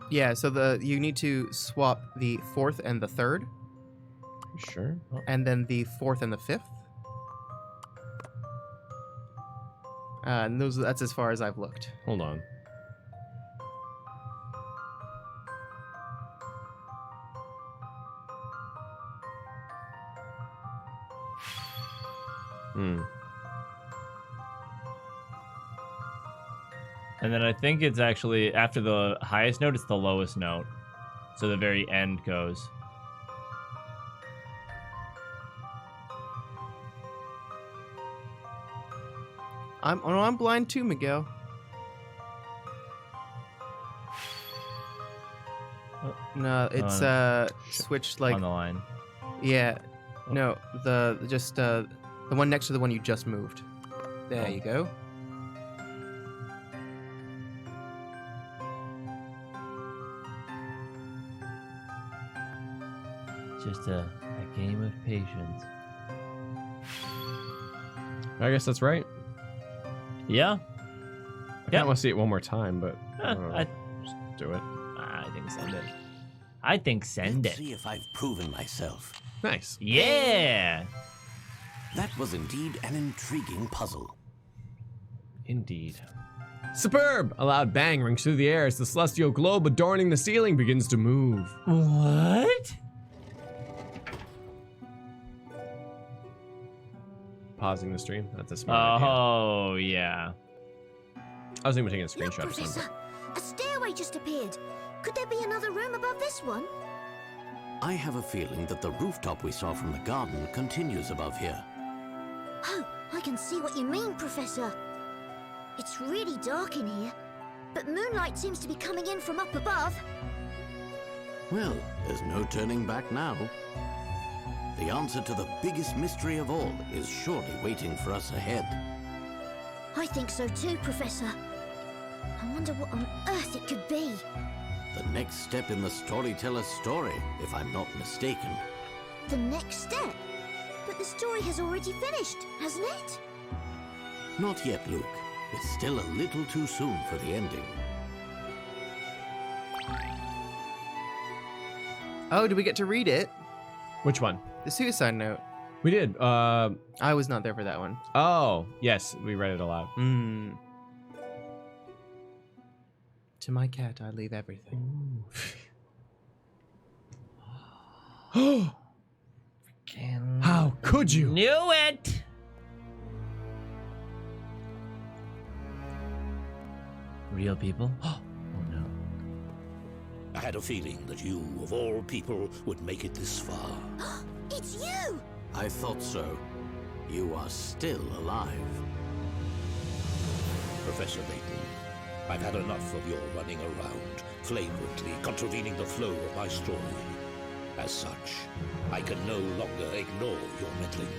Yeah, so you need to swap the fourth and the third, You sure? and then the fourth and the fifth. And that's as far as I've looked. Hold on. And then I think it's actually, after the highest note, it's the lowest note. So the very end goes. I'm blind too, Miguel. No, it's switched like on the line. yeah. No, the one next to the one you just moved. There you go. Just a game of patience. I guess that's right. Yeah. I kind of want to see it one more time, but I don't know. I Just do it. think send it. I think send Let's it. see if I've proven myself. Nice. Yeah. That was indeed an intriguing puzzle. Indeed. Superb! A loud bang rings through the air as the celestial globe adorning the ceiling begins to move. What? Pausing the stream. That's a smart idea. Oh, yeah. I was thinking of taking a Look, screenshot or something. Professor, a stairway just appeared. Could there be another room above this one? I have a feeling that the rooftop we saw from the garden continues above here. Oh, I can see what you mean, Professor. It's really dark in here, but moonlight seems to be coming in from up above. Well, there's no turning back now. The answer to the biggest mystery of all is surely waiting for us ahead. I think so too, Professor. I wonder what on earth it could be. The next step in the storyteller's story, if I'm not mistaken. The next step? But the story has already finished, hasn't it? Not yet, Luke. It's still a little too soon for the ending. Oh, did we get to read it? Which one? The suicide note. We did. I was not there for that one. Oh, yes, we read it aloud. To my cat, I leave everything. How could you? Knew it! Real people? Oh no. I had a feeling that you, of all people, would make it this far. It's you! I thought so. You are still alive. Professor Layton, I've had enough of your running around, flagrantly contravening the flow of my story. As such, I can no longer ignore your meddling.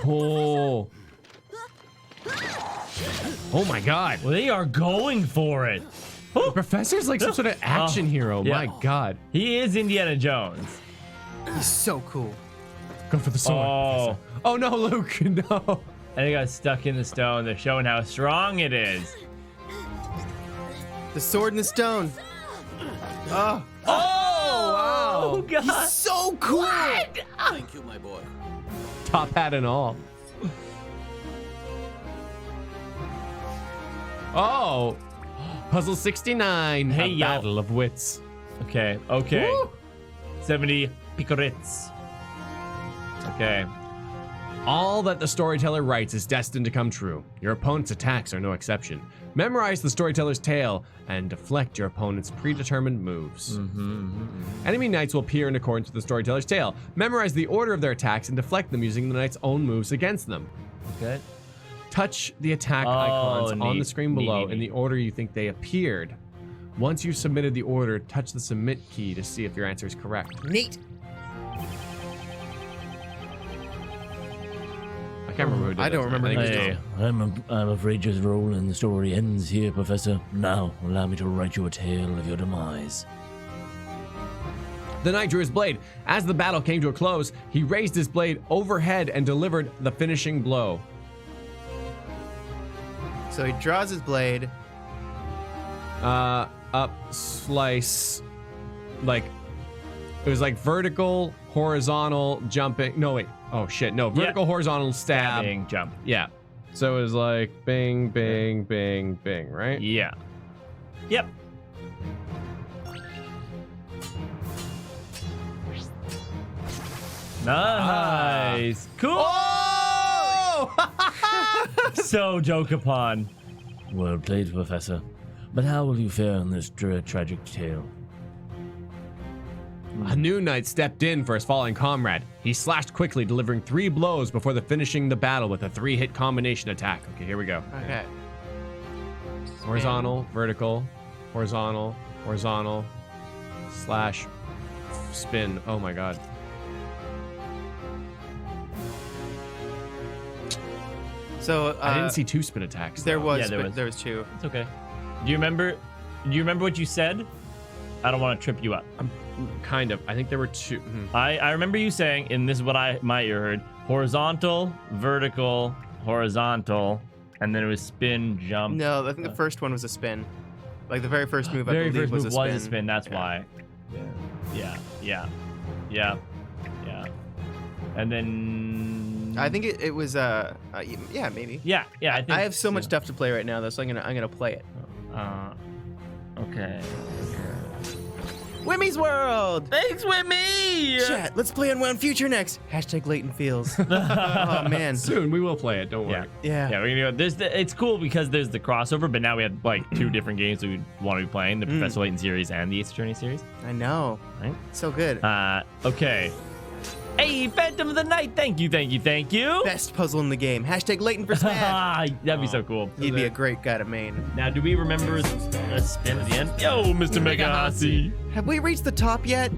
Oh. Oh my god. Well, they are going for it. The professor's like some sort of action hero. Yeah. My god. He is Indiana Jones. He's so cool. Go for the sword. Oh. Oh no, Luke. No. And he got stuck in the stone. They're showing how strong it is. The sword and the stone. Oh, Oh, God. he's so cool. Thank you, my boy. Top hat and all. Oh. Puzzle 69. Hey, A yo. battle of wits. Okay, okay. 70 picorits. Okay. All that the storyteller writes is destined to come true. Your opponent's attacks are no exception. Memorize the storyteller's tale and deflect your opponent's predetermined moves. Enemy knights will appear in accordance with the storyteller's tale. Memorize the order of their attacks and deflect them using the knight's own moves against them. Okay. Touch the attack icons on the neat, screen below neat. in the order you think they appeared. Once you've submitted the order, touch the submit key to see if your answer is correct. Neat. I can't remember who did I don't that. remember think who it was did Tom. I'm afraid your role in the story ends here, Professor. Now, allow me to write you a tale of your demise. The knight drew his blade. As the battle came to a close, he raised his blade overhead and delivered the finishing blow. So he draws his blade. Up, slice, like, it was like vertical, horizontal, jumping. No, wait. Oh, shit. No, vertical, horizontal, stab. Stabbing, jump. Yeah. So it was like bing, bing, bing, bing, right? Yeah. Yep. Nice. Cool. Oh! So joke upon. Well played, Professor. But how will you fare in this tragic tale? A new knight stepped in for his fallen comrade. He slashed quickly, delivering 3 blows before finishing the battle with a 3-hit combination attack. Okay, here we go. Okay. Horizontal, vertical, horizontal, horizontal, slash, spin. Oh my god. So I didn't see 2 spin attacks. There though. was, Yeah, there but was. there was 2. It's okay. Do you remember what you said? I don't want to trip you up. Kind of. I think there were 2. I remember you saying, and this is what my ear heard, horizontal, vertical, horizontal, and then it was spin, jump. No, I think the first one was a spin. Like the very first move, I Very believe, first was move a spin. was a spin, that's Yeah. why. Yeah. And then I think it was yeah, maybe. Yeah, I think I have so much stuff to play right now though, so I'm gonna play it. Okay. Wimmy's World! Thanks, Whitney! Chat, let's play Unwound Future next. Hashtag Layton Feels. Oh man. Soon we will play it. Don't worry. Yeah. Yeah, we're gonna go. It's cool because there's the crossover, but now we have like 2 different games we want to be playing: the Professor Layton series and the Ace Attorney series. I know. Right? So good. Okay. Hey, Phantom of the Night. Thank you, thank you, thank you. Best puzzle in the game. Hashtag Layton for Smash. That'd be so cool. He'd be a great guy to main. Now, do we remember a spin at the end? Yo, Mr. Megahasi. Have we reached the top yet?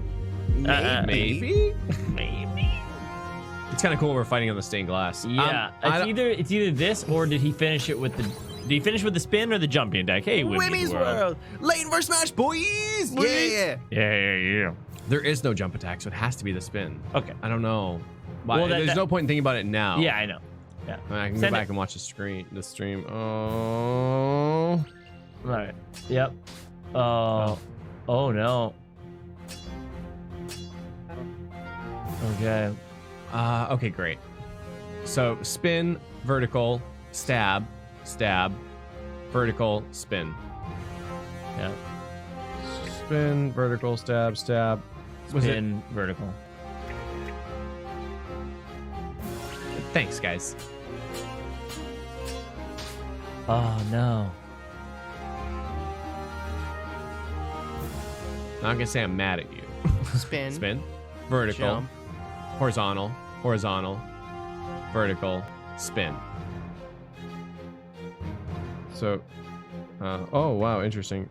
Maybe? Maybe. It's kind of cool we're fighting on the stained glass. Yeah, it's either this or did he finish it with the... Did he finish with the spin or the jumping attack? Hey, Wimmy's World. Layton for Smash, boys. Yeah. There is no jump attack, so it has to be the spin. Okay. I don't know. Well, There's no point in thinking about it now. Yeah, I know. Yeah. I can Send go back it. and watch the stream. Oh. Right. Yep. Oh no. Okay. Okay, great. So spin, vertical, stab, vertical, spin. Yeah. Spin, vertical, stab. Was it? Spin, vertical. Thanks, guys. Oh no. Not gonna say I'm mad at you. Spin. Spin, vertical, Jump. horizontal, vertical, spin. So, oh wow, interesting.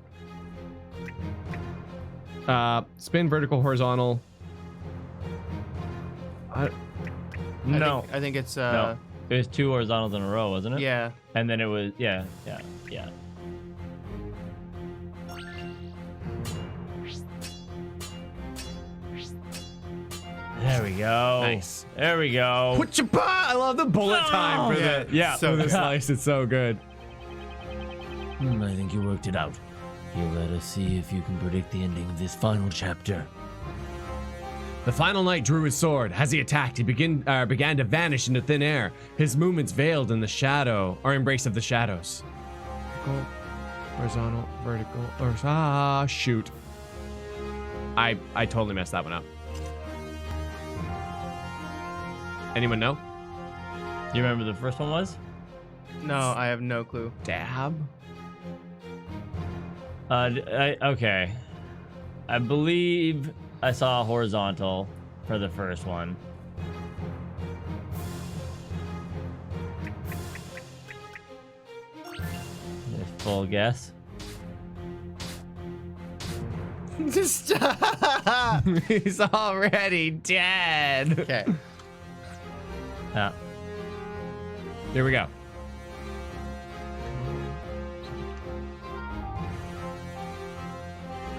Spin, vertical, horizontal. No. I think it's No. It was 2 horizontals in a row, wasn't it? yeah. And then it was yeah. There we go. Nice. There we go. Put your I love the bullet time for Yeah. the Yeah. for the slice. It's so good. I think you worked it out. You let us see if you can predict the ending of this final chapter. The final knight drew his sword. As he attacked, he began to vanish into thin air. His movements veiled in the shadow, or embrace of the shadows. Vertical, horizontal, vertical, shoot. I totally messed that one up. Anyone know? You remember the first one was? No, I have no clue. Dab? Okay. I believe I saw a horizontal for the first one. Full guess. Stop. He's already dead. Okay. Yeah. Here we go.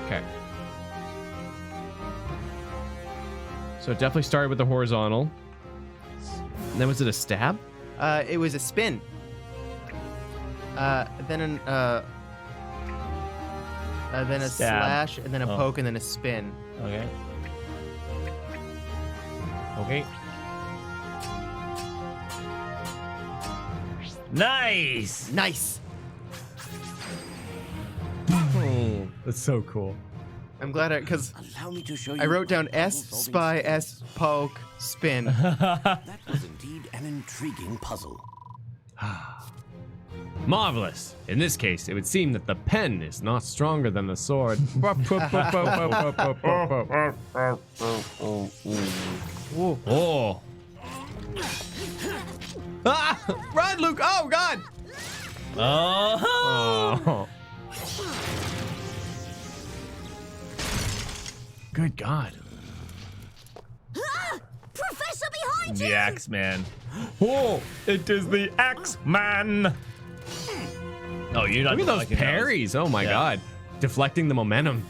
Okay. So it definitely started with the horizontal. And then was it a stab? It was a spin. Then a Stab. slash, and then a Oh. poke, and then a spin. Okay. Okay. Nice. Nice. That's so cool. I'm glad because Allow me to show you. I wrote down a S, puzzle-solving spy, S, poke, spin. That was indeed an intriguing puzzle. Marvelous. In this case, it would seem that the pen is not stronger than the sword. Oh. Ah! Run, Luke! Oh, God! Oh. Oh. Good God. Professor behind The you! Axeman. Oh, it is the Axeman. Oh, you're not Look at those liking parries. Oh, my Yeah. God. Deflecting the momentum.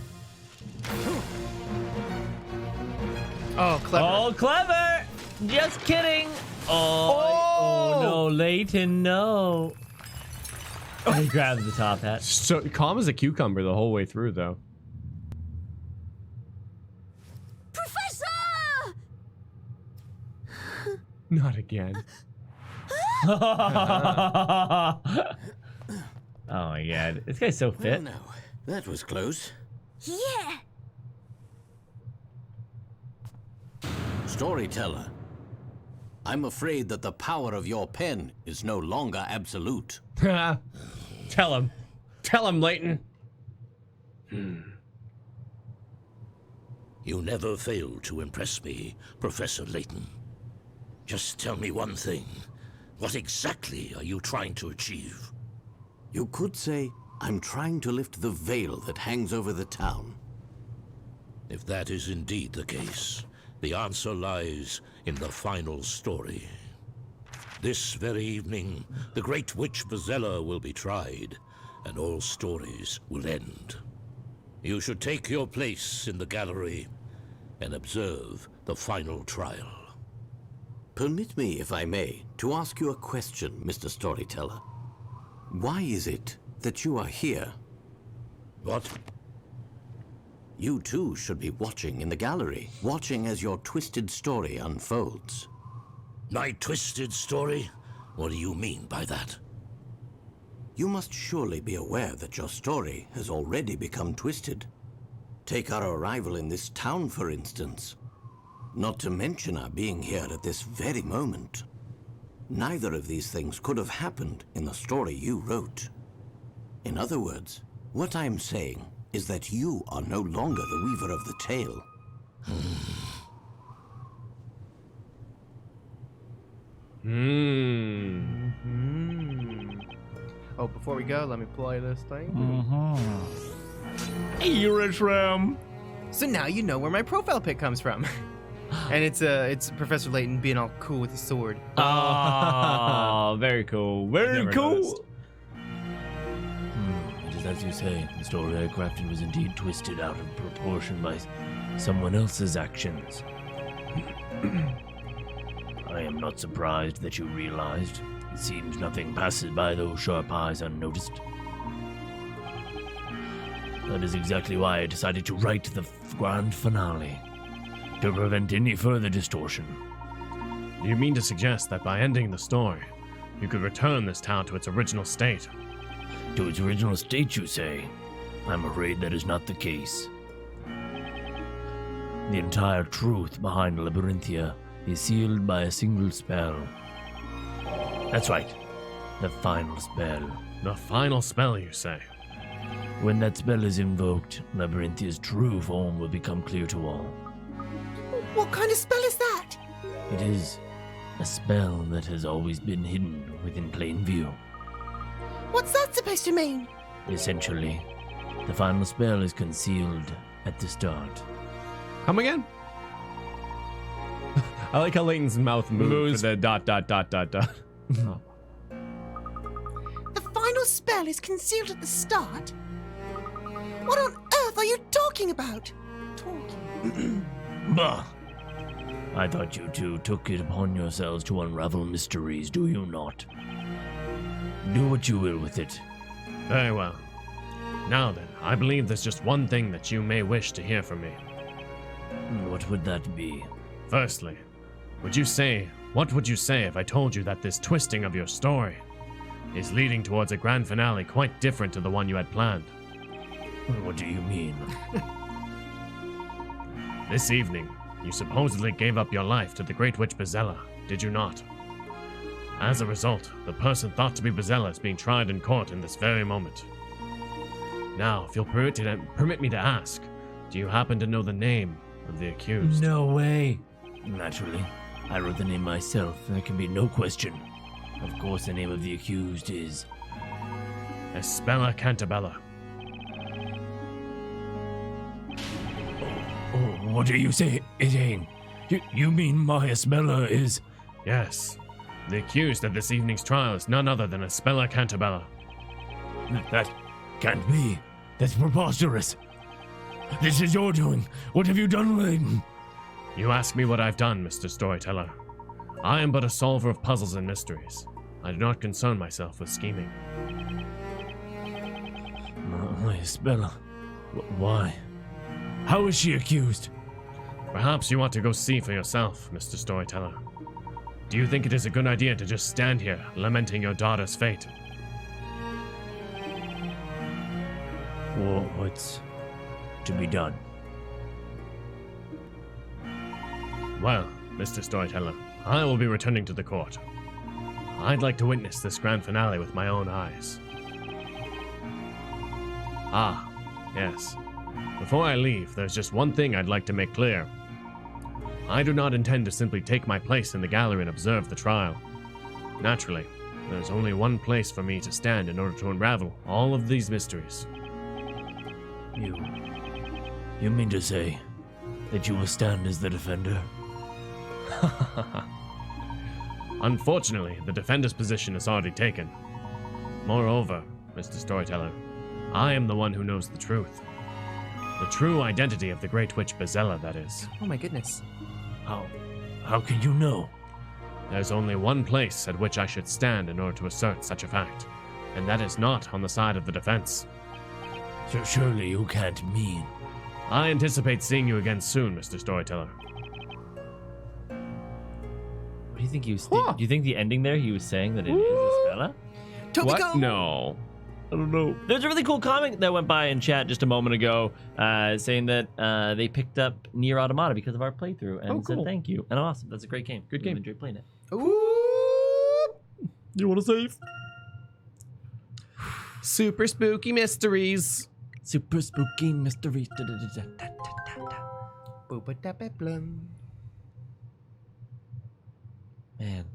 Oh, clever. Oh, clever. Just kidding. Oh no, Layton, no. Oh, he grabbed the top hat. So calm as a cucumber the whole way through, though. Professor! Not again. Oh my God, this guy's so Well, fit. now, that was close. Yeah. Storyteller, I'm afraid that the power of your pen is no longer absolute. Tell him. Tell him, Layton. You never fail to impress me, Professor Layton. Just tell me one thing. What exactly are you trying to achieve? You could say, I'm trying to lift the veil that hangs over the town. If that is indeed the case, the answer lies in the final story. This very evening, the great witch Vizela will be tried, and all stories will end. You should take your place in the gallery and observe the final trial. Permit me, if I may, to ask you a question, Mr. Storyteller. Why is it that you are here? What? You too should be watching in the gallery, watching as your twisted story unfolds. My twisted story? What do you mean by that? You must surely be aware that your story has already become twisted. Take our arrival in this town, for instance. Not to mention our being here at this very moment. Neither of these things could have happened in the story you wrote. In other words, what I am saying is that you are no longer the weaver of the tale. Oh, before we go, let me play this thing. So now you know where my profile pic comes from. And it's Professor Layton being all cool with his sword. Oh, very cool. Very Never cool. noticed. It is as you say, the story I crafted was indeed twisted out of proportion by someone else's actions. I am not surprised that you realized. It seems nothing passes by those sharp eyes unnoticed. That is exactly why I decided to write the grand finale, to prevent any further distortion. You mean to suggest that by ending the story, you could return this town to its original state? To its original state, you say? I'm afraid that is not the case. The entire truth behind Labyrinthia is sealed by a single spell. That's right, the final spell. The final spell, you say? When that spell is invoked, Labyrinthia's true form will become clear to all. What kind of spell is that? It is a spell that has always been hidden within plain view. What's that supposed to mean? Essentially, the final spell is concealed at the start. Come again? I like how Layton's mouth moves for the ... The final spell is concealed at the start? What on earth are you talking about? Bah! I thought you two took it upon yourselves to unravel mysteries, do you not? Do what you will with it. Very well. Now then, I believe there's just one thing that you may wish to hear from me. What would that be? Firstly, what would you say if I told you that this twisting of your story is leading towards a grand finale quite different to the one you had planned? What do you mean? This evening, you supposedly gave up your life to the Great Witch Vizela, did you not? As a result, the person thought to be Vizela is being tried in court in this very moment. Now, if you'll permit me to ask, do you happen to know the name of the accused? No way. Naturally, I wrote the name myself. There can be no question. Of course, the name of the accused is Espella Cantabella. Oh, what do you say, Elaine? You mean my Espella is... Yes. The accused of this evening's trial is none other than Espella Cantabella. That can't be. That's preposterous. This is your doing. What have you done, Layton? You ask me what I've done, Mr. Storyteller. I am but a solver of puzzles and mysteries. I do not concern myself with scheming. My Espella. Why? How is she accused? Perhaps you want to go see for yourself, Mr. Storyteller. Do you think it is a good idea to just stand here, lamenting your daughter's fate? What's to be done? Well, Mr. Storyteller, I will be returning to the court. I'd like to witness this grand finale with my own eyes. Ah, yes. Before I leave, there's just one thing I'd like to make clear. I do not intend to simply take my place in the gallery and observe the trial. Naturally, there's only one place for me to stand in order to unravel all of these mysteries. You mean to say that you will stand as the defender? Unfortunately, the defender's position is already taken. Moreover, Mr. Storyteller, I am the one who knows the truth. The true identity of the Great Witch Bezella, that is. Oh my goodness. How can you know? There's only one place at which I should stand in order to assert such a fact, and that is not on the side of the defense. So surely you can't mean. I anticipate seeing you again soon, Mr. Storyteller. What do you think he was? Do you think the ending there he was saying that it is Isabella? What? No. I don't know. There's a really cool comment that went by in chat just a moment ago, saying that they picked up Nier Automata because of our playthrough and said thank you. And awesome. That's a great game. Good game. I enjoyed playing it. Ooh. You want to save? Super spooky mysteries. Super spooky mysteries. Boop-a-da-ba-blum. Man.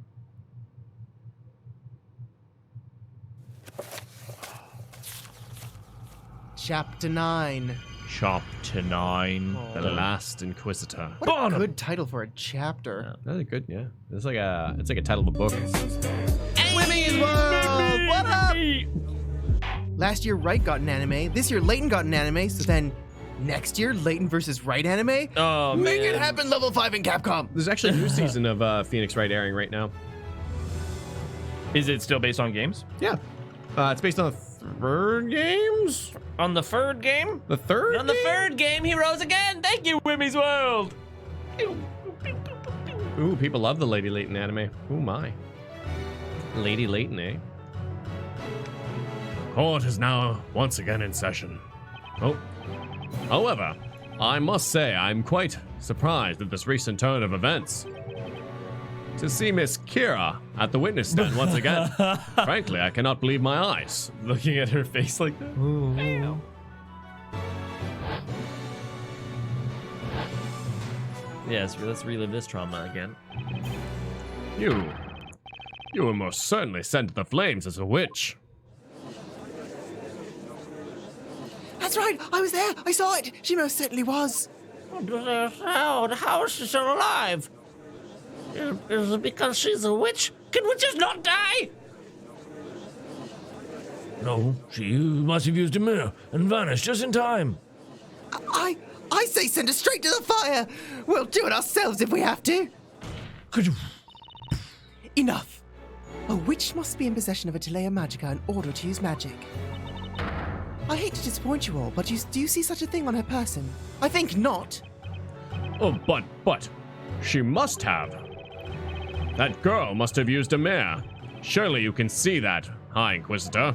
Chapter 9. Chapter 9. Oh. The Last Inquisitor. What a good title for a chapter. That's good, yeah. It's like a title of a book. Women's World! What up? Last year, Wright got an anime. This year, Layton got an anime. So then, next year, Layton versus Wright anime? Oh, Make man. it happen, level 5 in Capcom! There's actually a new season of Phoenix Wright airing right now. Is it still based on games? Yeah. It's based on the third games? On the third game? The third On the game? third game, he rose again. Thank you, Wimmy's World. Ooh, people love the Lady Layton anime. Ooh, my. Lady Layton, eh? Court is now once again in session. Oh. However, I must say I'm quite surprised at this recent turn of events. To see Miss Kira at the witness stand once again. Frankly, I cannot believe my eyes. Looking at her face like that. Damn. Yes, let's relive this trauma again. You were most certainly sent to the flames as a witch. That's right, I was there. I saw it. She most certainly was. How is she still alive? Is it because she's a witch? Can witches not die? No, she must have used a mirror and vanished just in time. I say send her straight to the fire. We'll do it ourselves if we have to. Could you? Enough. A witch must be in possession of a Telea Magica in order to use magic. I hate to disappoint you all, but do you see such a thing on her person? I think not. Oh, but, she must have. That girl must have used a mirror. Surely you can see that, High Inquisitor.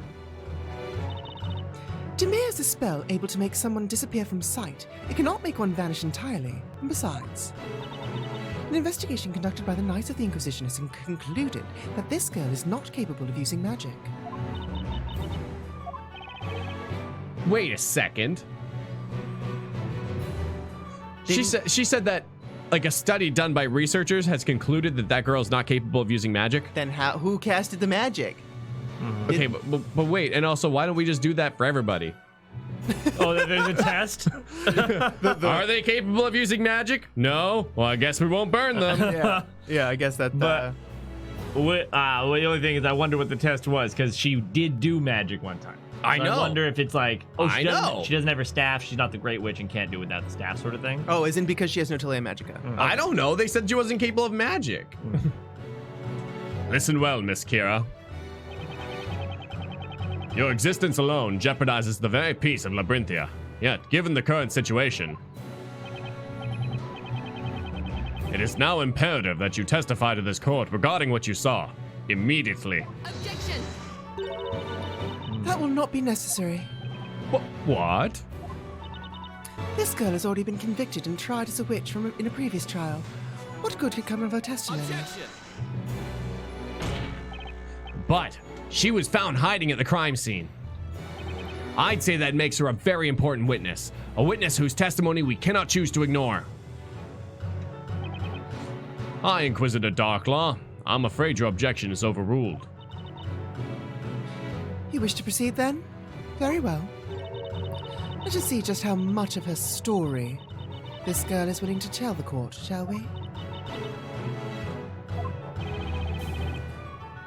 Demir is a spell able to make someone disappear from sight. It cannot make one vanish entirely. And besides, an investigation conducted by the Knights of the Inquisition has concluded that this girl is not capable of using magic. Wait a second. She said that like a study done by researchers has concluded that that girl is not capable of using magic. Then who casted the magic? Okay, but wait, and also why don't we just do that for everybody? Oh, there's a test? Are they capable of using magic? No? Well, I guess we won't burn them. Yeah, I guess that. But the only thing is I wonder what the test was, because she did do magic one time. I So know. I wonder if it's like, I know. she doesn't have her staff, she's not the Great Witch and can't do without the staff sort of thing. Oh, isn't because she has no Telea Magica. I don't know. They said she wasn't capable of magic. Listen well, Miss Kira. Your existence alone jeopardizes the very peace of Labyrinthia. Yet, given the current situation, it is now imperative that you testify to this court regarding what you saw. Immediately. Objection! That will not be necessary. What? This girl has already been convicted and tried as a witch in a previous trial. What good could come of her testimony? But she was found hiding at the crime scene. I'd say that makes her a very important witness. A witness whose testimony we cannot choose to ignore. Hi, Inquisitor Darklaw. I'm afraid your objection is overruled. You wish to proceed then? Very well. Let us see just how much of her story this girl is willing to tell the court, shall we?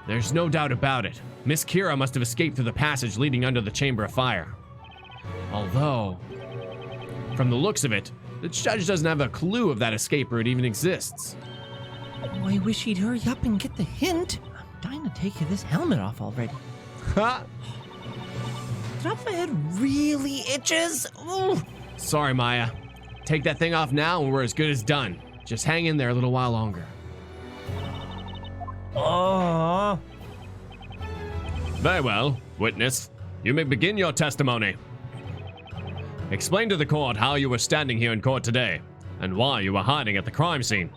There's no doubt about it. Miss Kira must have escaped through the passage leading under the Chamber of Fire. Although, from the looks of it, the judge doesn't have a clue if that escape route even exists. Oh, I wish he'd hurry up and get the hint. I'm dying to take this helmet off already. Ha! The top of my head really itches. Ooh. Sorry, Maya. Take that thing off now and we're as good as done. Just hang in there a little while longer. Oh. Very well, witness. You may begin your testimony. Explain to the court how you were standing here in court today, and why you were hiding at the crime scene.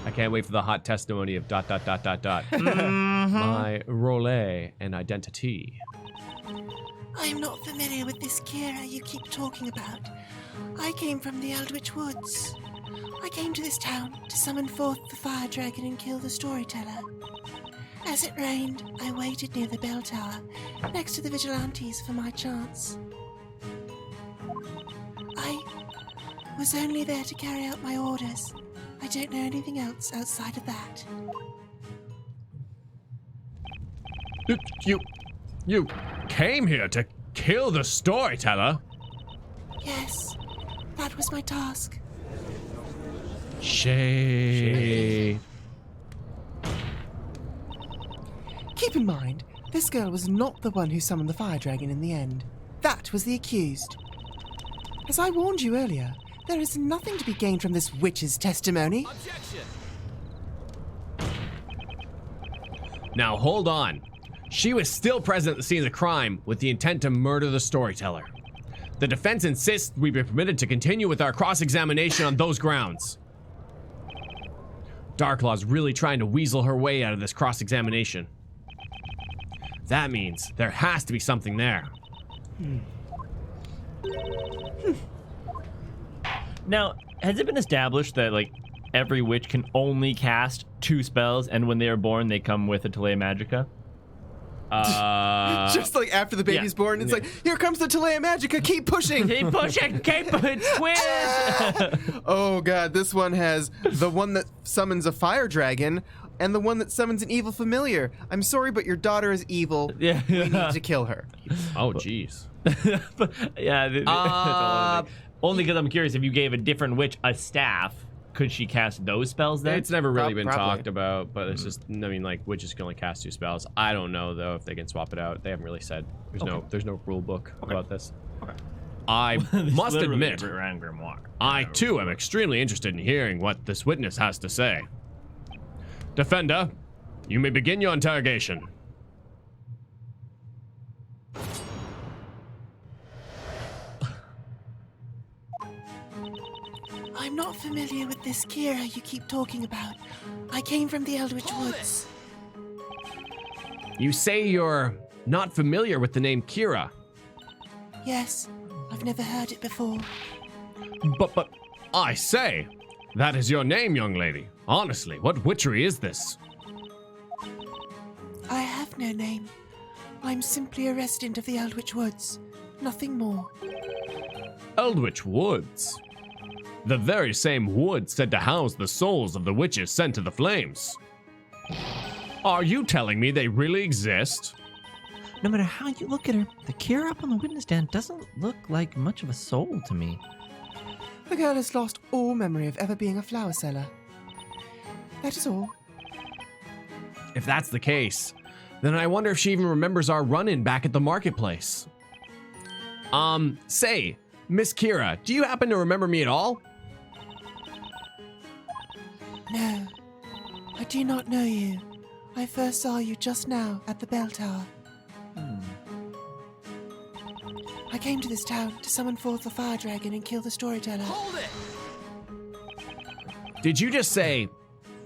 I can't wait for the hot testimony of ... My role and identity. I am not familiar with this Kira you keep talking about. I came from the Eldritch Woods. I came to this town to summon forth the fire dragon and kill the storyteller. As it rained, I waited near the bell tower, next to the vigilantes for my chance. I was only there to carry out my orders. I don't know anything else outside of that. You came here to kill the storyteller? Yes, that was my task. Shade. Keep in mind, this girl was not the one who summoned the fire dragon in the end. That was the accused. As I warned you earlier, there is nothing to be gained from this witch's testimony. Objection! Now hold on. She was still present at the scene of the crime with the intent to murder the storyteller. The defense insists we be permitted to continue with our cross-examination on those grounds. Darklaw's really trying to weasel her way out of this cross-examination. That means there has to be something there. Now, has it been established that, like, every witch can only cast 2 spells, and when they are born, they come with a Telea Magica? Just like after the baby's born, it's like, here comes the Telea Magica, keep pushing! Keep pushing, keep pushing, twist! Oh god, this one has the one that summons a fire dragon and the one that summons an evil familiar. I'm sorry, but your daughter is evil. Yeah. We need to kill her. Oh, jeez. Yeah, that's only because I'm curious, if you gave a different witch a staff, could she cast those spells then? It's never really been Probably. talked about, but it's just, I mean, like, witches can only cast 2 spells. I don't know, though, if they can swap it out. They haven't really said. There's no rule book about this. Okay. I must admit, Grand Grimoire. I, too, am extremely interested in hearing what this witness has to say. Defender, you may begin your interrogation. I'm not familiar with this Kira you keep talking about. I came from the Eldritch Woods. You say you're not familiar with the name Kira, Yes, I've never heard it before. but I say, that is your name, young lady. Honestly, what witchery is this? I have no name. I'm simply a resident of the Eldritch Woods. Nothing more. Eldritch Woods. The very same wood said to house the souls of the witches sent to the flames. Are you telling me they really exist? No matter how you look at her, the Kira up on the witness stand doesn't look like much of a soul to me. The girl has lost all memory of ever being a flower seller. That is all. If that's the case, then I wonder if she even remembers our run-in back at the marketplace. Say, Miss Kira, do you happen to remember me at all? No, I do not know you. I first saw you just now at the bell tower. I came to this town to summon forth the fire dragon and kill the storyteller. Hold it! Did you just say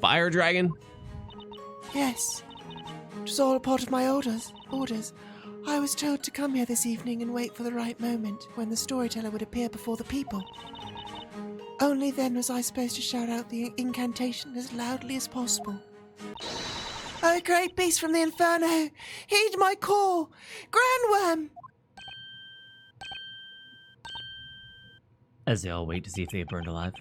fire dragon? Yes, It was all a part of my orders. I was told to come here this evening and wait for the right moment when the storyteller would appear before the people. Only then was I supposed to shout out the incantation as loudly as possible. Oh, great beast from the inferno! Heed my call! Grandworm! As they all wait to see if they get burned alive.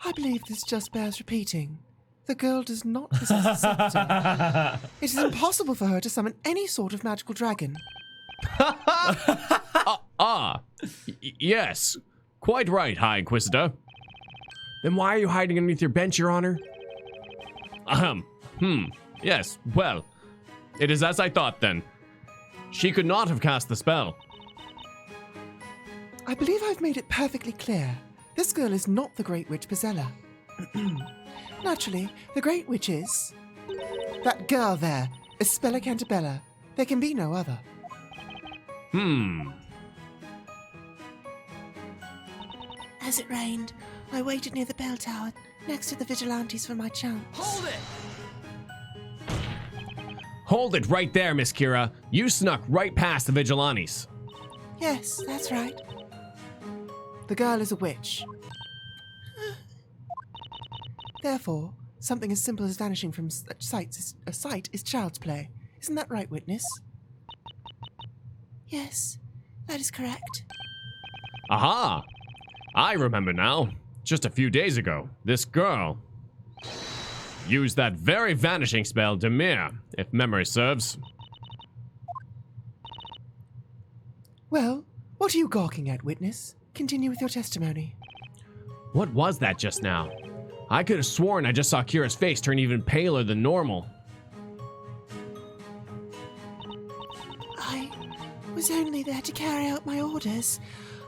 I believe this just bears repeating. The girl does not possess a scepter. It is impossible for her to summon any sort of magical dragon. Yes. Quite right, High Inquisitor. Then why are you hiding underneath your bench, Your Honor? Yes, well, it is as I thought then. She could not have cast the spell. I believe I've made it perfectly clear. This girl is not the Great Witch Bezella. Naturally, the Great Witch is... that girl there, Espella Cantabella. There can be no other. As it rained, I waited near the bell tower, next to the vigilantes for my chance. Hold it! Hold it right there, Miss Kira. You snuck right past the vigilantes. Yes, that's right. The girl is a witch. Therefore, something as simple as vanishing from a sight is child's play. Isn't that right, witness? Yes, that is correct. Aha! I remember now. Just a few days ago, this girl used that very vanishing spell, Demir, if memory serves. Well, what are you gawking at, witness? Continue with your testimony. What was that just now? I could have sworn I just saw Kira's face turn even paler than normal. I was only there to carry out my orders.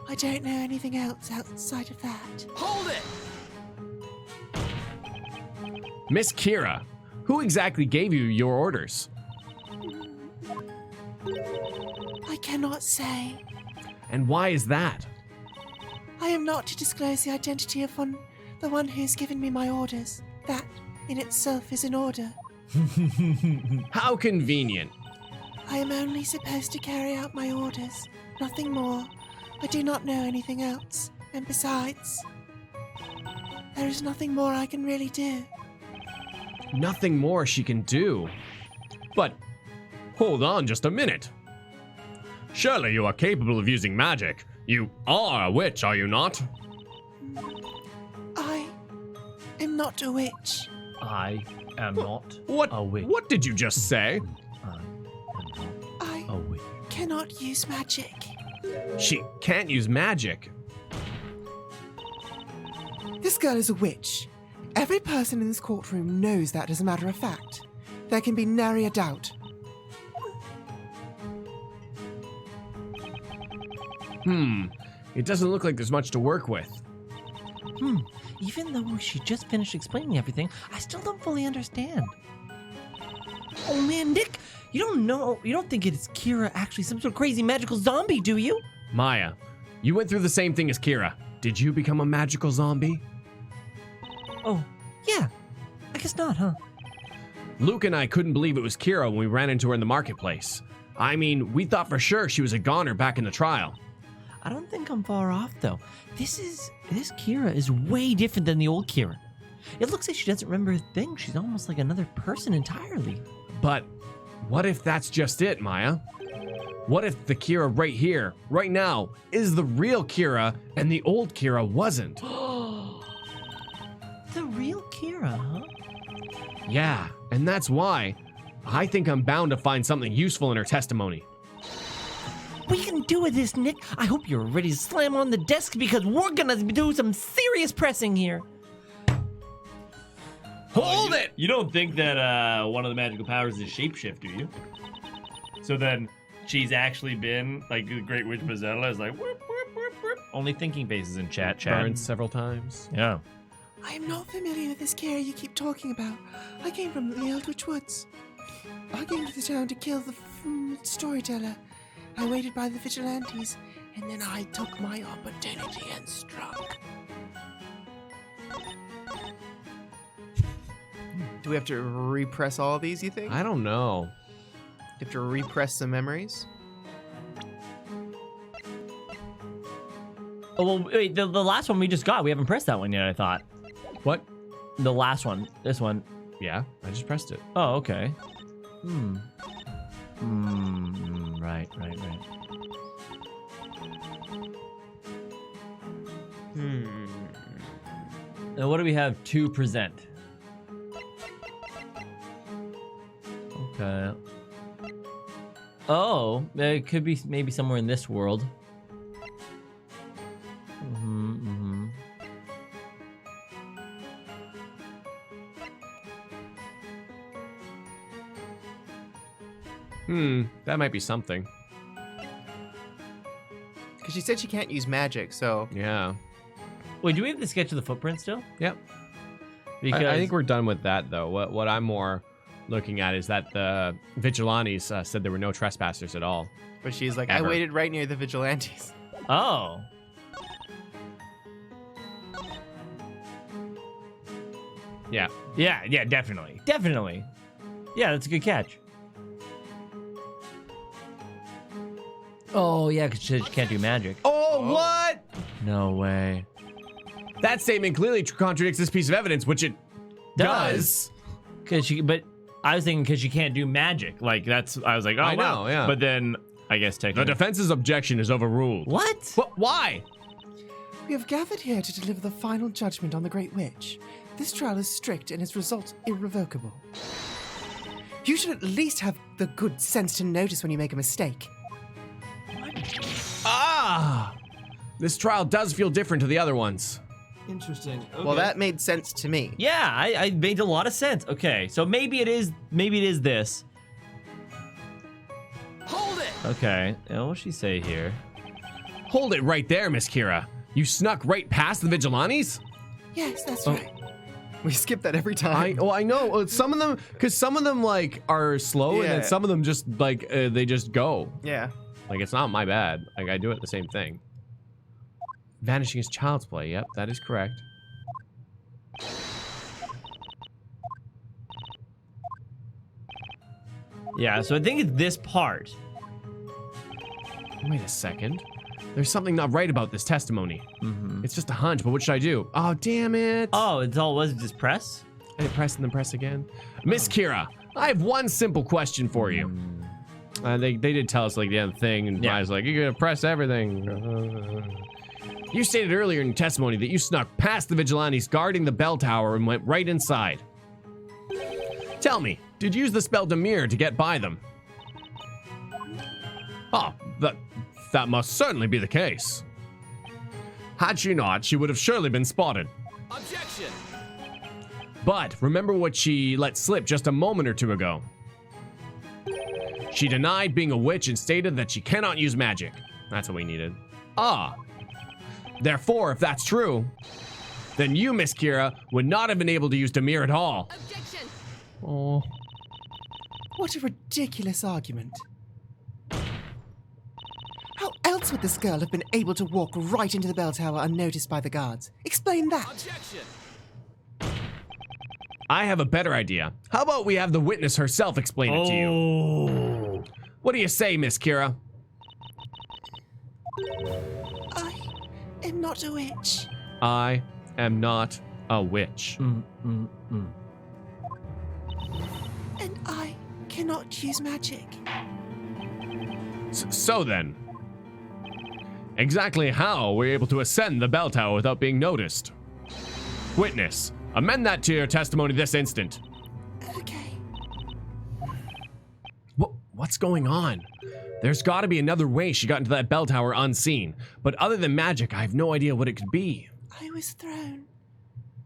I don't know anything else outside of that. Hold it! Miss Kira, who exactly gave you your orders? I cannot say. And why is that? I am not to disclose the identity of the one who's given me my orders. That, in itself, is an order. How convenient. I am only supposed to carry out my orders, nothing more. I do not know anything else, and besides, there is nothing more I can really do. Nothing more she can do. But, hold on just a minute. Surely you are capable of using magic. You are a witch, are you not? I am not a witch. I am not What? a witch. What did you just say? I am not I a witch. cannot use magic. She can't use magic. This girl is a witch. Every person in this courtroom knows that as a matter of fact. There can be nary a doubt. It doesn't look like there's much to work with. Even though she just finished explaining everything, I still don't fully understand. Oh man, Nick, you don't think it's Kira actually some sort of crazy magical zombie, do you? Maya, you went through the same thing as Kira. Did you become a magical zombie? Oh, yeah. I guess not, huh? Luke and I couldn't believe it was Kira when we ran into her in the marketplace. I mean, we thought for sure she was a goner back in the trial. I don't think I'm far off, though. This Kira is way different than the old Kira. It looks like she doesn't remember a thing. She's almost like another person entirely. But what if that's just it, Maya? What if the Kira right here, right now, is the real Kira and the old Kira wasn't? The real Kira, huh? Yeah, and that's why I think I'm bound to find something useful in her testimony. We can do this, Nick. I hope you're ready to slam on the desk because we're gonna do some serious pressing here. Hold it! You don't think that one of the magical powers is shapeshift, do you? So then she's actually been, like, the Great Witch Bezella is like, whoop, whoop, whoop, whoop. Only thinking faces in chat. Burned several times. Yeah. I am not familiar with this Kira you keep talking about. I came from the Eldritch Woods. I came to the town to kill the storyteller. I waited by the vigilantes, and then I took my opportunity and struck. Do we have to repress all of these, you think? I don't know. You have to repress some memories? Oh, well, wait, the last one we just got, we haven't pressed that one yet, I thought. What? The last one, this one. Yeah, I just pressed it. Oh, okay. Right. Now, what do we have to present? Okay. Oh, it could be maybe somewhere in this world. That might be something. Because she said she can't use magic, so... Yeah. Wait, do we have the sketch of the footprint still? Yep. Because I think we're done with that, though. What I'm more looking at is that the vigilantes said there were no trespassers at all. But she's like, Ever. I waited right near the vigilantes. Oh. Yeah. Yeah, definitely. Definitely. Yeah, that's a good catch. Oh, yeah, because she can't do magic. Oh, what? No way. That statement clearly contradicts this piece of evidence, which it does. But I was thinking because she can't do magic. Like, that's, I was like, oh, I wow. know, yeah. But then, I guess The technically. defense's objection is overruled. What? Why? We have gathered here to deliver the final judgment on the Great Witch. This trial is strict and its result irrevocable. You should at least have the good sense to notice when you make a mistake. Ah! This trial does feel different to the other ones. Interesting. Okay. Well, that made sense to me. Yeah, I made a lot of sense. Okay, so maybe it is this. Hold it! Okay, what does she say here? Hold it right there, Miss Kira. You snuck right past the vigilantes? Yes, that's right. We skip that every time. I know. Some of them, because some of them, like, are slow, and then Yeah. some of them just, like, they just go. Yeah. Like, it's not my bad. Like, I do it the same thing. Vanishing is child's play. Yep, that is correct. Yeah, so I think it's this part. Wait a second. There's something not right about this testimony. It's just a hunch, but what should I do? Oh, damn it. Oh, it's all was just press? I hit press and then press again. Miss Kira, I have one simple question for you. They did tell us, like, the other thing, and I was like, you're gonna press everything. You stated earlier in your testimony that you snuck past the vigilantes guarding the bell tower and went right inside. Tell me, did you use the spell Demir to get by them? Oh, that must certainly be the case. Had she not, she would have surely been spotted. Objection! But remember what she let slip just a moment or two ago. She denied being a witch and stated that she cannot use magic. That's what we needed. Ah. Therefore, if that's true, then you, Miss Kira, would not have been able to use Demir at all. Objection! Oh. What a ridiculous argument. How else would this girl have been able to walk right into the bell tower unnoticed by the guards? Explain that. Objection! I have a better idea. How about we have the witness herself explain it to you? What do you say, Miss Kira? I am not a witch. I am not a witch. And I cannot use magic. So then, exactly how were you able to ascend the bell tower without being noticed? Witness, amend that to your testimony this instant. Okay. What's going on? There's got to be another way she got into that bell tower unseen. But other than magic, I have no idea what it could be. I was thrown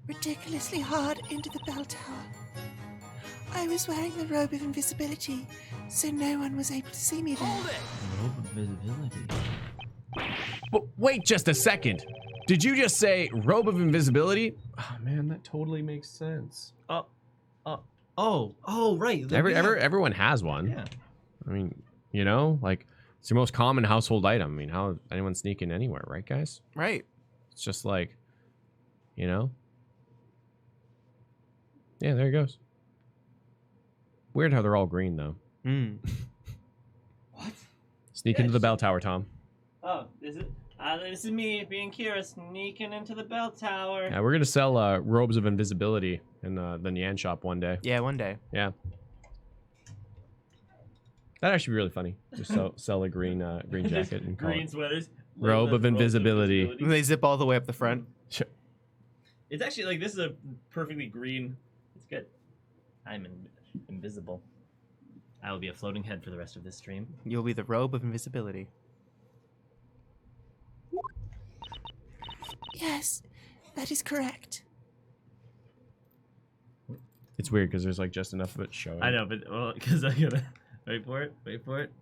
ridiculously hard into the bell tower. I was wearing the robe of invisibility, so no one was able to see me there. Hold it! Robe of visibility. But wait just a second. Did you just say robe of invisibility? Oh man, that totally makes sense. Right. Everyone has one. Yeah. I mean, you know, like, it's your most common household item. I mean, how anyone sneak in anywhere, right, guys? Right. It's just like, you know. Yeah, there it goes. Weird how they're all green, though. Hmm. What? Sneak into the bell tower, Tom. Oh, this is me being Kira sneaking into the bell tower. Yeah, we're gonna sell robes of invisibility in the Nyan shop one day. Yeah, one day. Yeah. That'd actually be really funny. Just sell a green jacket and call Green it sweaters. robe of invisibility. And they zip all the way up the front. It's actually like this is a perfectly green. It's good. I'm invisible. I will be a floating head for the rest of this stream. You'll be the robe of invisibility. Yes, that is correct. It's weird because there's like just enough of it showing. I know, but well, because I gotta wait for it. Wait for it.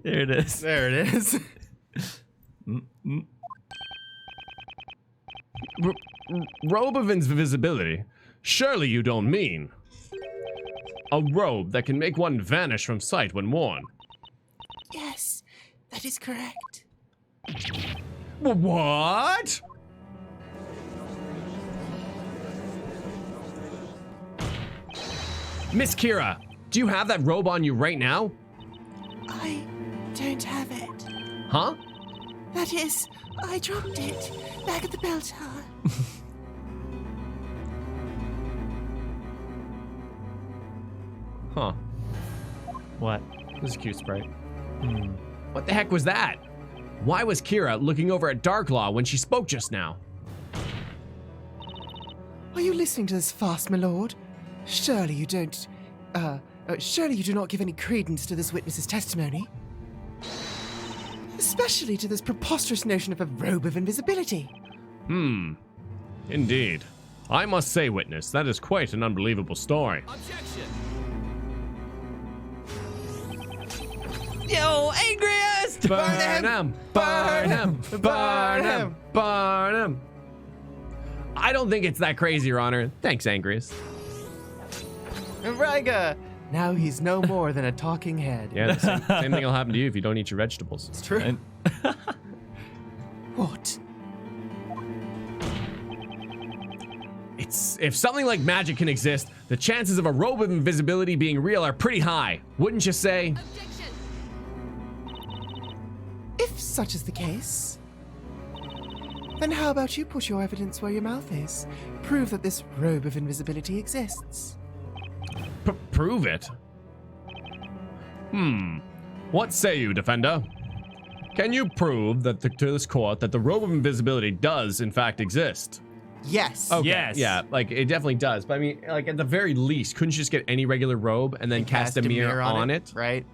There it is. There it is. Robe of invisibility? Surely you don't mean a robe that can make one vanish from sight when worn. Yes, that is correct. What? Miss Kira, do you have that robe on you right now? I don't have it. Huh? That is, I dropped it back at the bell tower. Huh. What? This is a cute sprite. What the heck was that? Why was Kira looking over at Darklaw when she spoke just now? Are you listening to this farce, my lord? Surely you don't, surely you do not give any credence to this witness's testimony? Especially to this preposterous notion of a robe of invisibility. Indeed. I must say, witness, that is quite an unbelievable story. Objection! Yo, angriest! Burn him! Burn him! Burn him! Burn him! I don't think it's that crazy, Your Honor. Thanks, Angriest. Riga! Now he's no more than a talking head. Yeah, the same thing will happen to you if you don't eat your vegetables. It's true. What? If something like magic can exist, the chances of a robe of invisibility being real are pretty high, wouldn't you say? Objection! If such is the case, then how about you put your evidence where your mouth is? Prove that this robe of invisibility exists. Prove it? What say you, defender? Can you prove that to this court that the robe of invisibility does, in fact, exist? Yes. Okay, Yes. Yeah, like, it definitely does. But I mean, like, at the very least, couldn't you just get any regular robe and then cast a mirror on it? Right.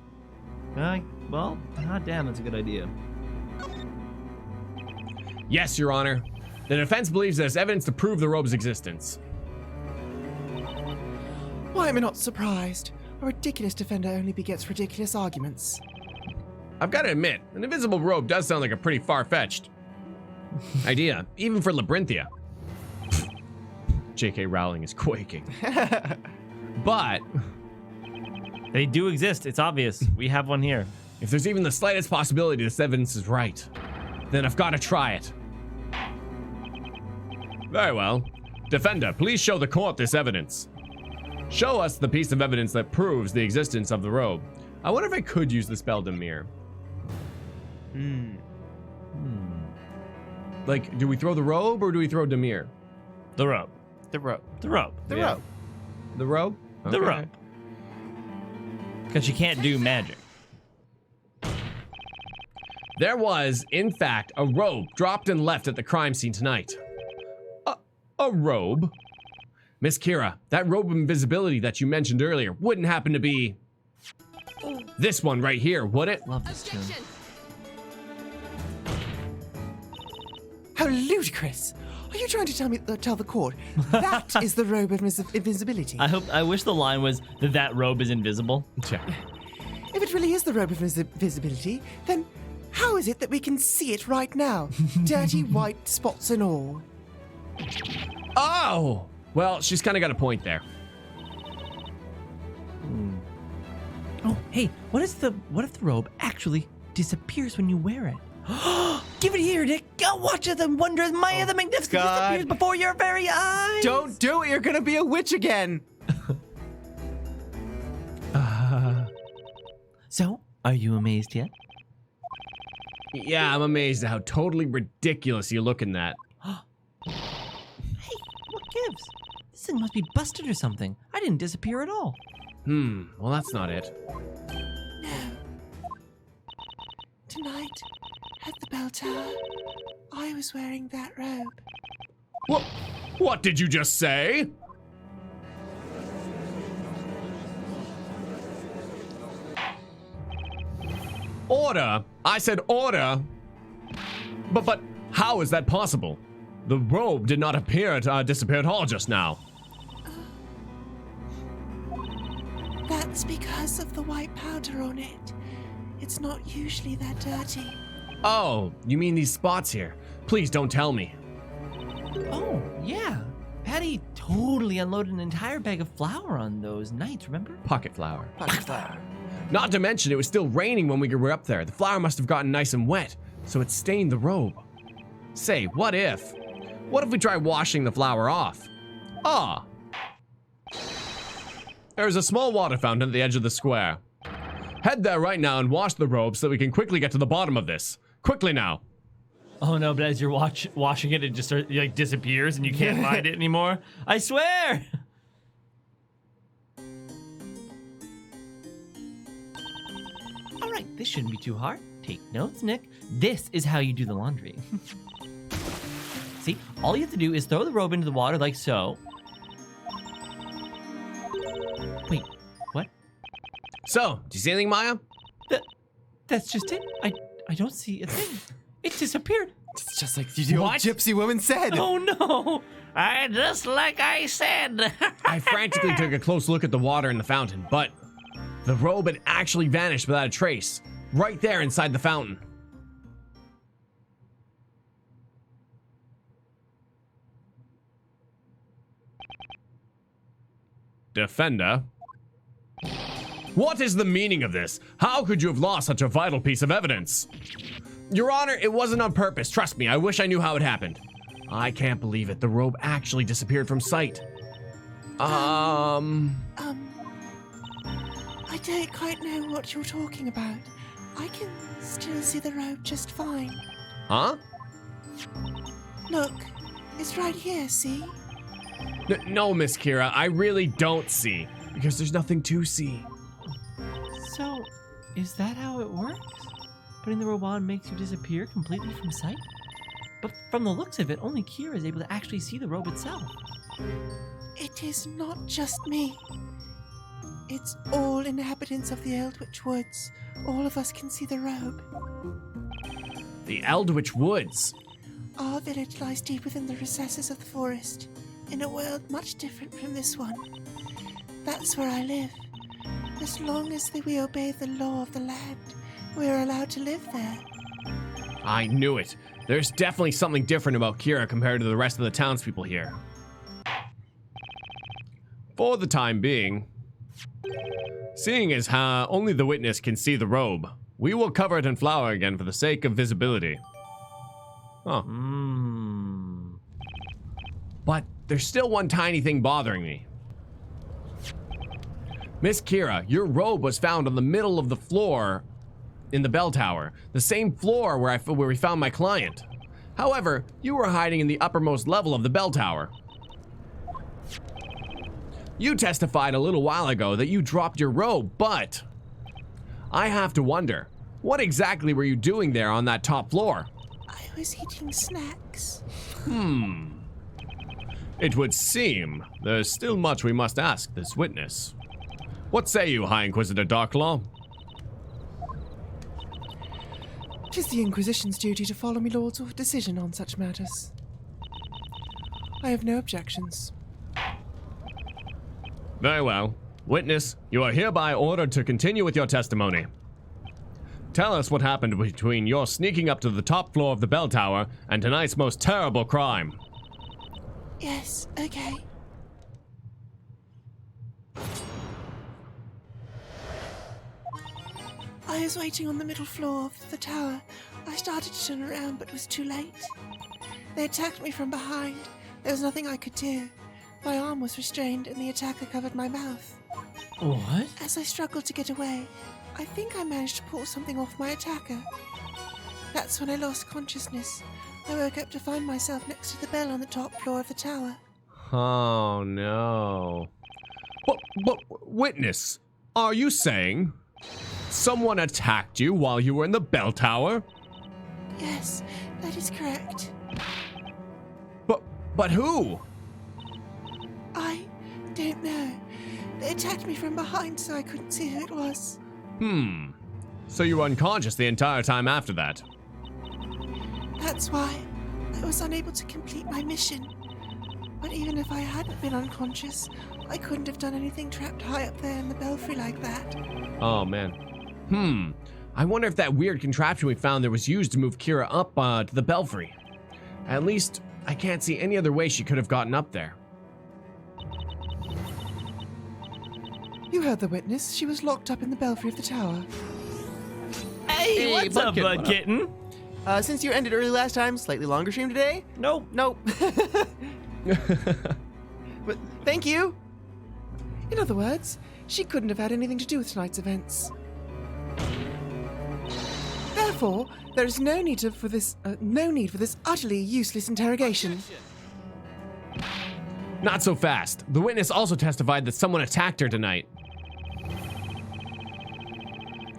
Well, damn, that's a good idea. Yes, Your Honor. The defense believes there's evidence to prove the robe's existence. Why am I not surprised? A ridiculous defender only begets ridiculous arguments. I've got to admit, an invisible robe does sound like a pretty far-fetched idea, even for Labyrinthia. J.K. Rowling is quaking. But They do exist. It's obvious. We have one here. if there's even the slightest possibility this evidence is right, then I've got to try it. Very well. Defender, please show the court this evidence. Show us the piece of evidence that proves the existence of the robe. I wonder if I could use the spell Demir. Like, do we throw the robe or do we throw Demir? The rope. The rope. The rope. The Yeah. rope. The robe? The Okay. rope. Because you can't do magic. There was, in fact, a robe dropped and left at the crime scene tonight. A robe? Miss Kira, that robe of invisibility that you mentioned earlier wouldn't happen to be this one right here, would it? Love this tune. Objection! How ludicrous! Are you trying to tell the court that is the robe of invisibility? I wish the line was that robe is invisible. Yeah. If it really is the robe of invisibility, then how is it that we can see it right now? Dirty white spots and all. Oh! Well, she's kind of got a point there. Oh, hey, what if the robe actually disappears when you wear it? Give it here, Nick. Go watch the wondrous Maya the Magnificent God. disappears before your very eyes. Don't do it. You're gonna be a witch again. So, are you amazed yet? Yeah, I'm amazed at how totally ridiculous you look in that. Hey, what gives? This thing must be busted or something. I didn't disappear at all. Well, that's not it. Tonight, at the bell tower, I was wearing that robe. What did you just say? Order? I said order. But how is that possible? The robe did not appear to disappear at all just now. That's because of the white powder on it. It's not usually that dirty. Oh, you mean these spots here? Please don't tell me. Oh, yeah. Patty totally unloaded an entire bag of flour on those nights, remember? Pocket flour. Not to mention, it was still raining when we were up there. The flour must have gotten nice and wet, so it stained the robe. Say, what if we try washing the flour off? Ah. There's a small water fountain at the edge of the square. Head there right now and wash the robe so that we can quickly get to the bottom of this. Quickly now. Oh no, but as you're washing it, it just disappears and you can't find it anymore. I swear! Alright, this shouldn't be too hard. Take notes, Nick. This is how you do the laundry. See, all you have to do is throw the robe into the water like so. Wait, what? So, do you see anything, Maya? That's just it. I don't see a thing. It disappeared. It's just like the old gypsy woman said. Oh no! Just like I said. I frantically took a close look at the water in the fountain, but the robe had actually vanished without a trace, right there inside the fountain. Defender? What is the meaning of this? How could you have lost such a vital piece of evidence? Your Honor, it wasn't on purpose. Trust me, I wish I knew how it happened. I can't believe it. The robe actually disappeared from sight. I don't quite know what you're talking about. I can still see the robe just fine. Huh? Look, it's right here, see? No, Miss Kira, I really don't see, because there's nothing to see. So, is that how it works? Putting the robe on makes you disappear completely from sight? But from the looks of it, only Kira is able to actually see the robe itself. It is not just me. It's all inhabitants of the Eldritch Woods. All of us can see the robe. The Eldritch Woods? Our village lies deep within the recesses of the forest, in a world much different from this one. That's where I live. As long as we obey the law of the land, we are allowed to live there. I knew it. There's definitely something different about Kira compared to the rest of the townspeople here. For the time being, seeing as how only the witness can see the robe, we will cover it in flour again for the sake of visibility. Oh. But there's still one tiny thing bothering me. Miss Kira, your robe was found on the middle of the floor in the bell tower, the same floor where we found my client. However, you were hiding in the uppermost level of the bell tower. You testified a little while ago that you dropped your robe, but I have to wonder, what exactly were you doing there on that top floor? I was eating snacks. It would seem there's still much we must ask this witness. What say you, High Inquisitor Darklaw? 'Tis the Inquisition's duty to follow my lord's decision on such matters. I have no objections. Very well. Witness, you are hereby ordered to continue with your testimony. Tell us what happened between your sneaking up to the top floor of the bell tower and tonight's most terrible crime. Yes, okay. I was waiting on the middle floor of the tower. I started to turn around, but it was too late. They attacked me from behind. There was nothing I could do. My arm was restrained, and the attacker covered my mouth. What? As I struggled to get away, I think I managed to pull something off my attacker. That's when I lost consciousness. I woke up to find myself next to the bell on the top floor of the tower. Oh no. But witness, are you saying someone attacked you while you were in the bell tower? Yes, that is correct. But who? I don't know. They attacked me from behind, so I couldn't see who it was. So you were unconscious the entire time after that? That's why I was unable to complete my mission. But even if I hadn't been unconscious, I couldn't have done anything trapped high up there in the belfry like that. Oh man. I wonder if that weird contraption we found there was used to move Kira up to the belfry. At least, I can't see any other way she could have gotten up there. You heard the witness. She was locked up in the belfry of the tower. Hey, what's up, Bud Kitten? Since you ended early last time, slightly longer stream today? Nope. Nope. But thank you. In other words, she couldn't have had anything to do with tonight's events. Therefore, there is no need for this utterly useless interrogation. Not so fast. The witness also testified that someone attacked her tonight.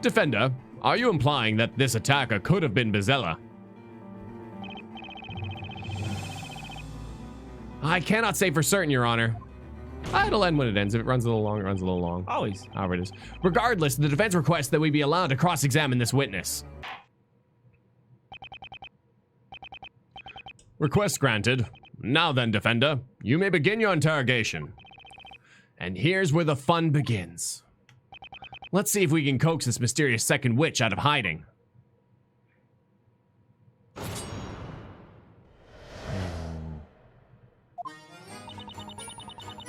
Defender, are you implying that this attacker could have been Bizella? I cannot say for certain, Your Honor. It'll end when it ends. If it runs a little long, it runs a little long. Always. However it is. Regardless, the defense requests that we be allowed to cross-examine this witness. Request granted. Now then, defender, you may begin your interrogation. And here's where the fun begins. Let's see if we can coax this mysterious second witch out of hiding.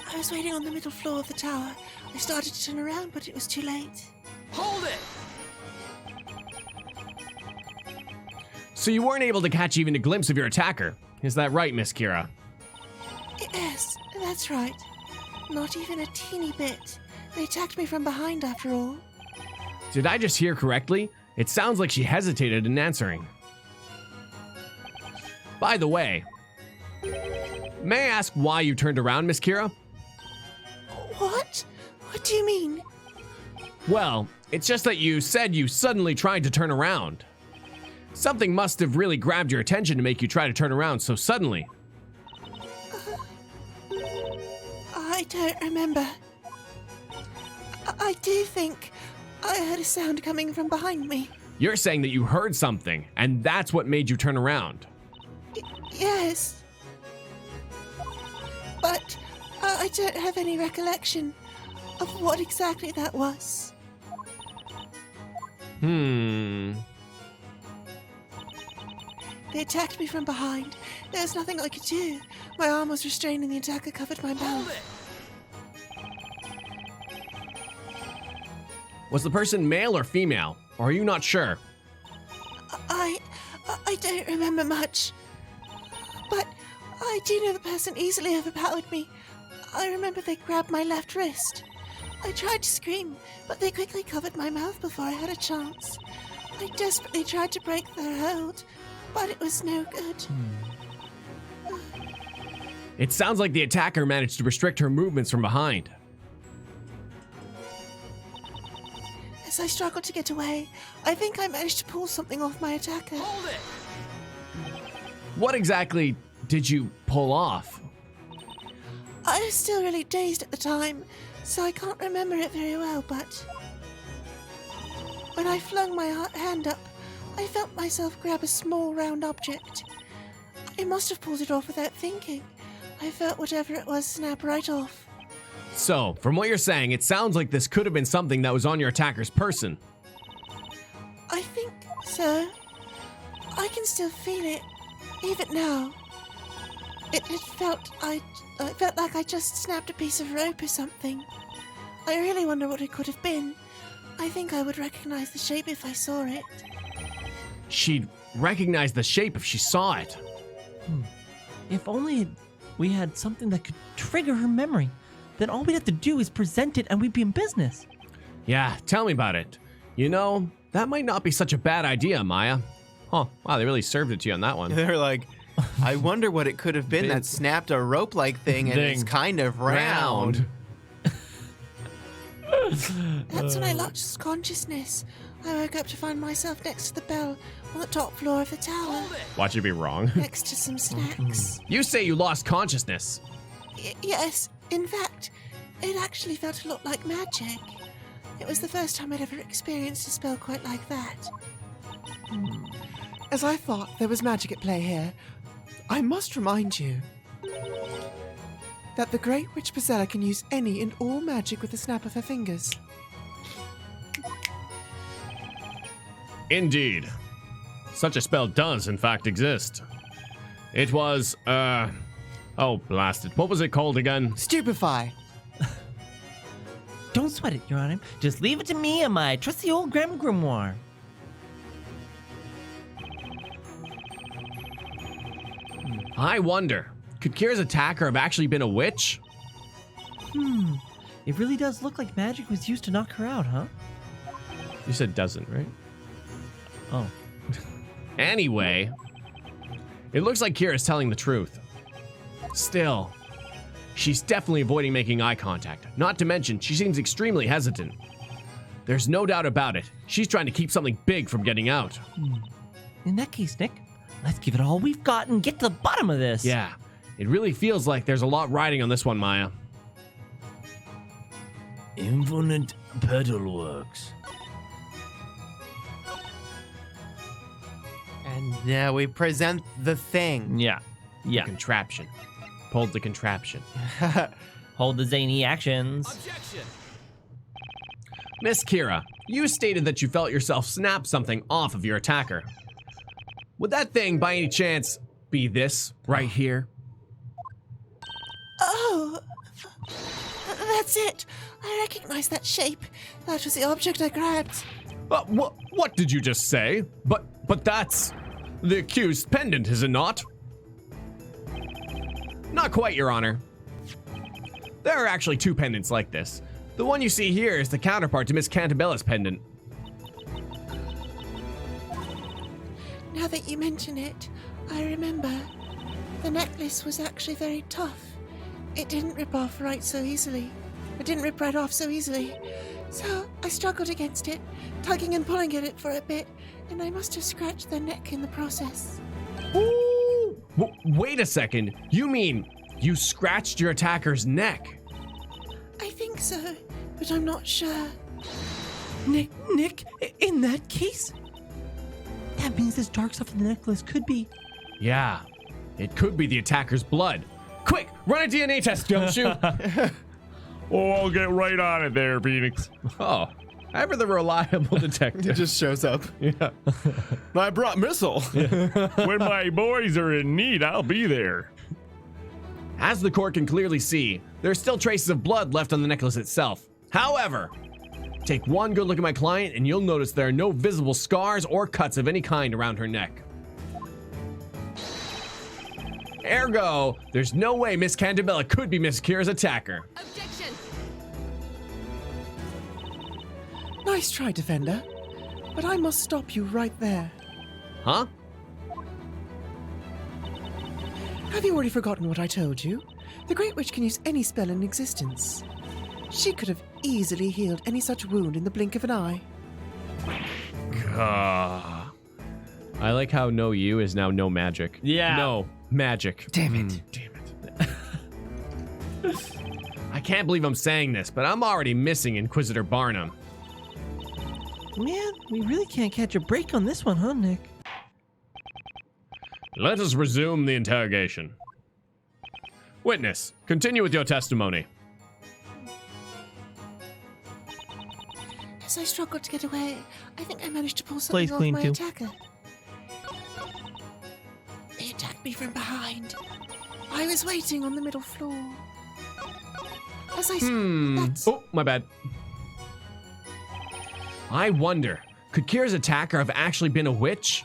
I was waiting on the middle floor of the tower. I started to turn around, but it was too late. Hold it! So you weren't able to catch even a glimpse of your attacker. Is that right, Miss Kira? Yes, that's right. Not even a teeny bit. They attacked me from behind after all. Did I just hear correctly? It sounds like she hesitated in answering. By the way, may I ask why you turned around, Miss Kira? What? What do you mean? Well, it's just that you said you suddenly tried to turn around. Something must have really grabbed your attention to make you try to turn around so suddenly. I don't remember. I do think I heard a sound coming from behind me. You're saying that you heard something, and that's what made you turn around. Yes. But I don't have any recollection of what exactly that was. They attacked me from behind. There was nothing I could do. My arm was restrained and the attacker covered my mouth. Was the person male or female? Or are you not sure? I don't remember much. But I do know the person easily overpowered me. I remember they grabbed my left wrist. I tried to scream, but they quickly covered my mouth before I had a chance. I desperately tried to break their hold, but it was no good. It sounds like the attacker managed to restrict her movements from behind. As I struggled to get away, I think I managed to pull something off my attacker. Hold it! What exactly did you pull off? I was still really dazed at the time, so I can't remember it very well, but when I flung my hand up, I felt myself grab a small round object. I must have pulled it off without thinking. I felt whatever it was snap right off. So, from what you're saying, it sounds like this could have been something that was on your attacker's person. I think so. I can still feel it, even now. It felt like I just snapped a piece of rope or something. I really wonder what it could have been. I think I would recognize the shape if I saw it. She'd recognize the shape if she saw it. If only we had something that could trigger her memory. Then all we'd have to do is present it and we'd be in business. Yeah, tell me about it. You know, that might not be such a bad idea, Maya. Huh, wow, they really served it to you on that one. They're like, I wonder what it could have been that snapped a rope-like thing and it's kind of round. That's when I lost consciousness. I woke up to find myself next to the bell on the top floor of the tower, Watch you be wrong. next to some snacks. You say you lost consciousness. Yes, in fact, it actually felt a lot like magic. It was the first time I'd ever experienced a spell quite like that. As I thought there was magic at play here, I must remind you that the Great Witch Bozella can use any and all magic with the snap of her fingers. Indeed. Such a spell does, in fact, exist. It was, oh, blast it. What was it called again? Stupefy. Don't sweat it, Your Honor. Just leave it to me and my trusty old Grandma Grimoire. I wonder, could Kira's attacker have actually been a witch? It really does look like magic was used to knock her out, huh? You said doesn't, right? Oh. Anyway, it looks like Kira's telling the truth. Still, she's definitely avoiding making eye contact. Not to mention, she seems extremely hesitant. There's no doubt about it. She's trying to keep something big from getting out. In that case, Nick, let's give it all we've got and get to the bottom of this. Yeah, it really feels like there's a lot riding on this one, Maya. Infinite petal works. And now we present the thing. Yeah. Yeah. Contraption. Pulled the contraption. Hold the zany actions. Miss Kira, you stated that you felt yourself snap something off of your attacker. Would that thing, by any chance, be this right here? Oh, that's it. I recognize that shape. That was the object I grabbed. What did you just say? But that's the accused pendant, is it not? Not quite, Your Honor. There are actually two pendants like this. The one you see here is the counterpart to Miss Cantabella's pendant. Now that you mention it, I remember. The necklace was actually very tough. It didn't rip off right so easily. It didn't rip right off so easily. So I struggled against it, tugging and pulling at it for a bit, and I must have scratched their neck in the process. Ooh! Wait a second. You mean you scratched your attacker's neck? I think so, but I'm not sure. Nick, in that case, that means this dark stuff in the necklace could be... Yeah, it could be the attacker's blood. Quick, run a DNA test, don't you? Oh, I'll get right on it there, Phoenix. Oh, ever the reliable detective. It just shows up. Yeah. I brought missile. When my boys are in need, I'll be there. As the court can clearly see, there are still traces of blood left on the necklace itself. However, take one good look at my client and you'll notice there are no visible scars or cuts of any kind around her neck. Ergo, there's no way Miss Cantabella could be Miss Kira's attacker. Objection! Nice try, Defender. But I must stop you right there. Huh? Have you already forgotten what I told you? The Great Witch can use any spell in existence. She could have easily healed any such wound in the blink of an eye. I like how no you is now no magic. Yeah. No magic. Damn it. Damn it. I can't believe I'm saying this, but I'm already missing Inquisitor Barnum. Man, we really can't catch a break on this one, huh, Nick? Let us resume the interrogation. Witness, continue with your testimony. As I struggled to get away, I think I managed to pull something Plays off clean, my too. attacker. They attacked me from behind. I was waiting on the middle floor. As I... That's... Oh, my bad. I wonder, could Kira's attacker have actually been a witch?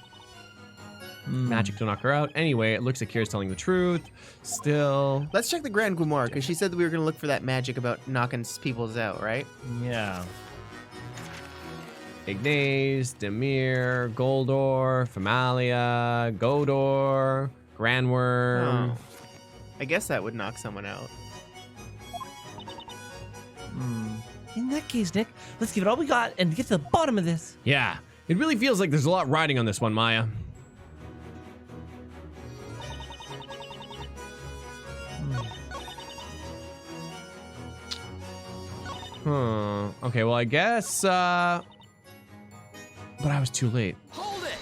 Magic to knock her out. Anyway, it looks like Kira's telling the truth. Still. Let's check the Grand Grimoire, because she said that we were going to look for that magic about knocking people's out, right? Yeah. Ignace, Demir, Goldor, Famalia, Godor, Grandworm. Oh. I guess that would knock someone out. In that case, Nick, let's give it all we got and get to the bottom of this. Yeah, it really feels like there's a lot riding on this one, Maya. Okay, well, I guess, but I was too late. Hold it!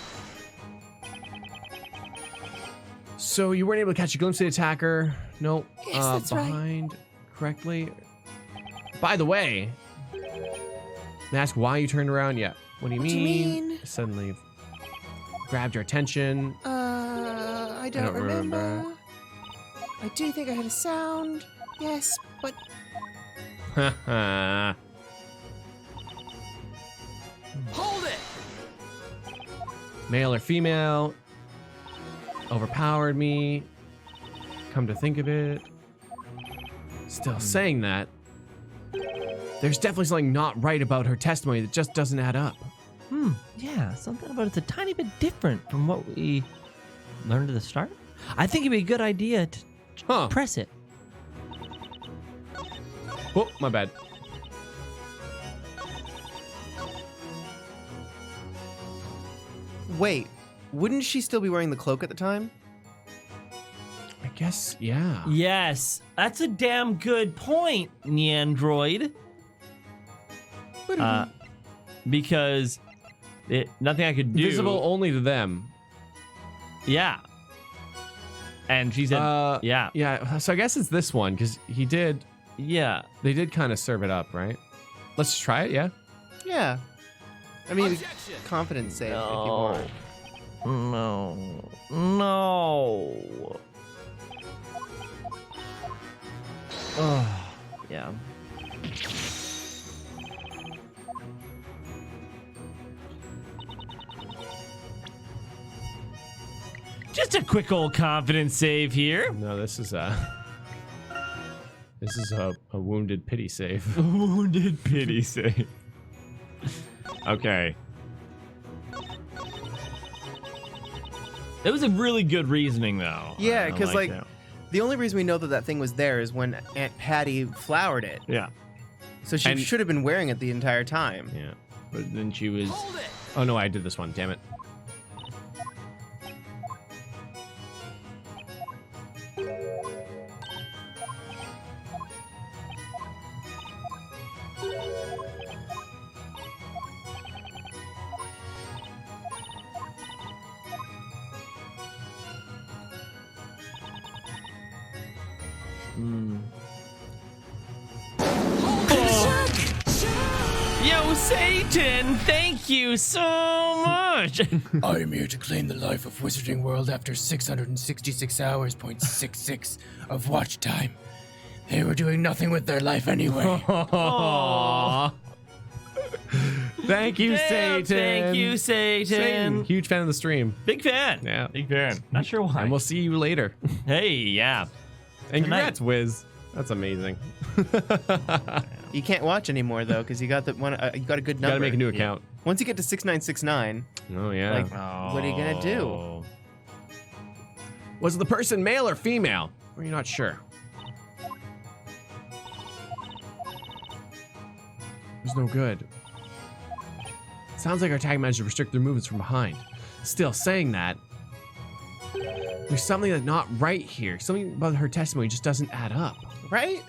So you weren't able to catch a glimpse of the attacker? Nope. Yes, that's right. Behind correctly. By the way, may I ask why you turned around? Yeah. What do you mean? Suddenly grabbed your attention. I don't remember. I do think I heard a sound. Yes, but Hold it! Male or female? Overpowered me. Come to think of it. Still saying that. There's definitely something not right about her testimony that just doesn't add up. Yeah, something about it's a tiny bit different from what we learned at the start. I think it'd be a good idea to press it. Oh, my bad. Wait, wouldn't she still be wearing the cloak at the time? I guess, yeah. Yes, that's a damn good point, Nyandroid. Because nothing I could do. Visible only to them. Yeah. And she said, yeah. Yeah, so I guess it's this one, because he did. Yeah. They did kind of serve it up, right? Let's try it, yeah? Yeah. I mean, Objection. confidence save if you want. No. Oh, yeah. Just a quick old confidence save here. No, this is a wounded pity save. Wounded pity save. Okay. It was a really good reasoning, though. Yeah, I because like that. the only reason we know that that thing was there is when Aunt Patty flowered it. Yeah. So she And- should have been wearing it the entire time. Yeah. But then she was. Hold it! Oh no, I did this one. Damn it. Yo, Satan, thank you so much. I am here to claim the life of Wizarding World after 666 hours, .66 of watch time. They were doing nothing with their life anyway. Aww. Thank you, Damn, Satan. Thank you, Satan. Huge fan of the stream. Big fan. Yeah. Big fan. Not sure why. And we'll see you later. Hey, yeah. And Tonight. congrats, Wiz. That's amazing. You can't watch anymore though, because you got the one. You got a good number. Gotta make a new account. Once you get to 6969, Oh, yeah. like, what are you gonna do? Was the person male or female? Or are you not sure? It was no good. Sounds like our tag managed to restrict their movements from behind. Still, saying that, there's something that's not right here. Something about her testimony just doesn't add up. right?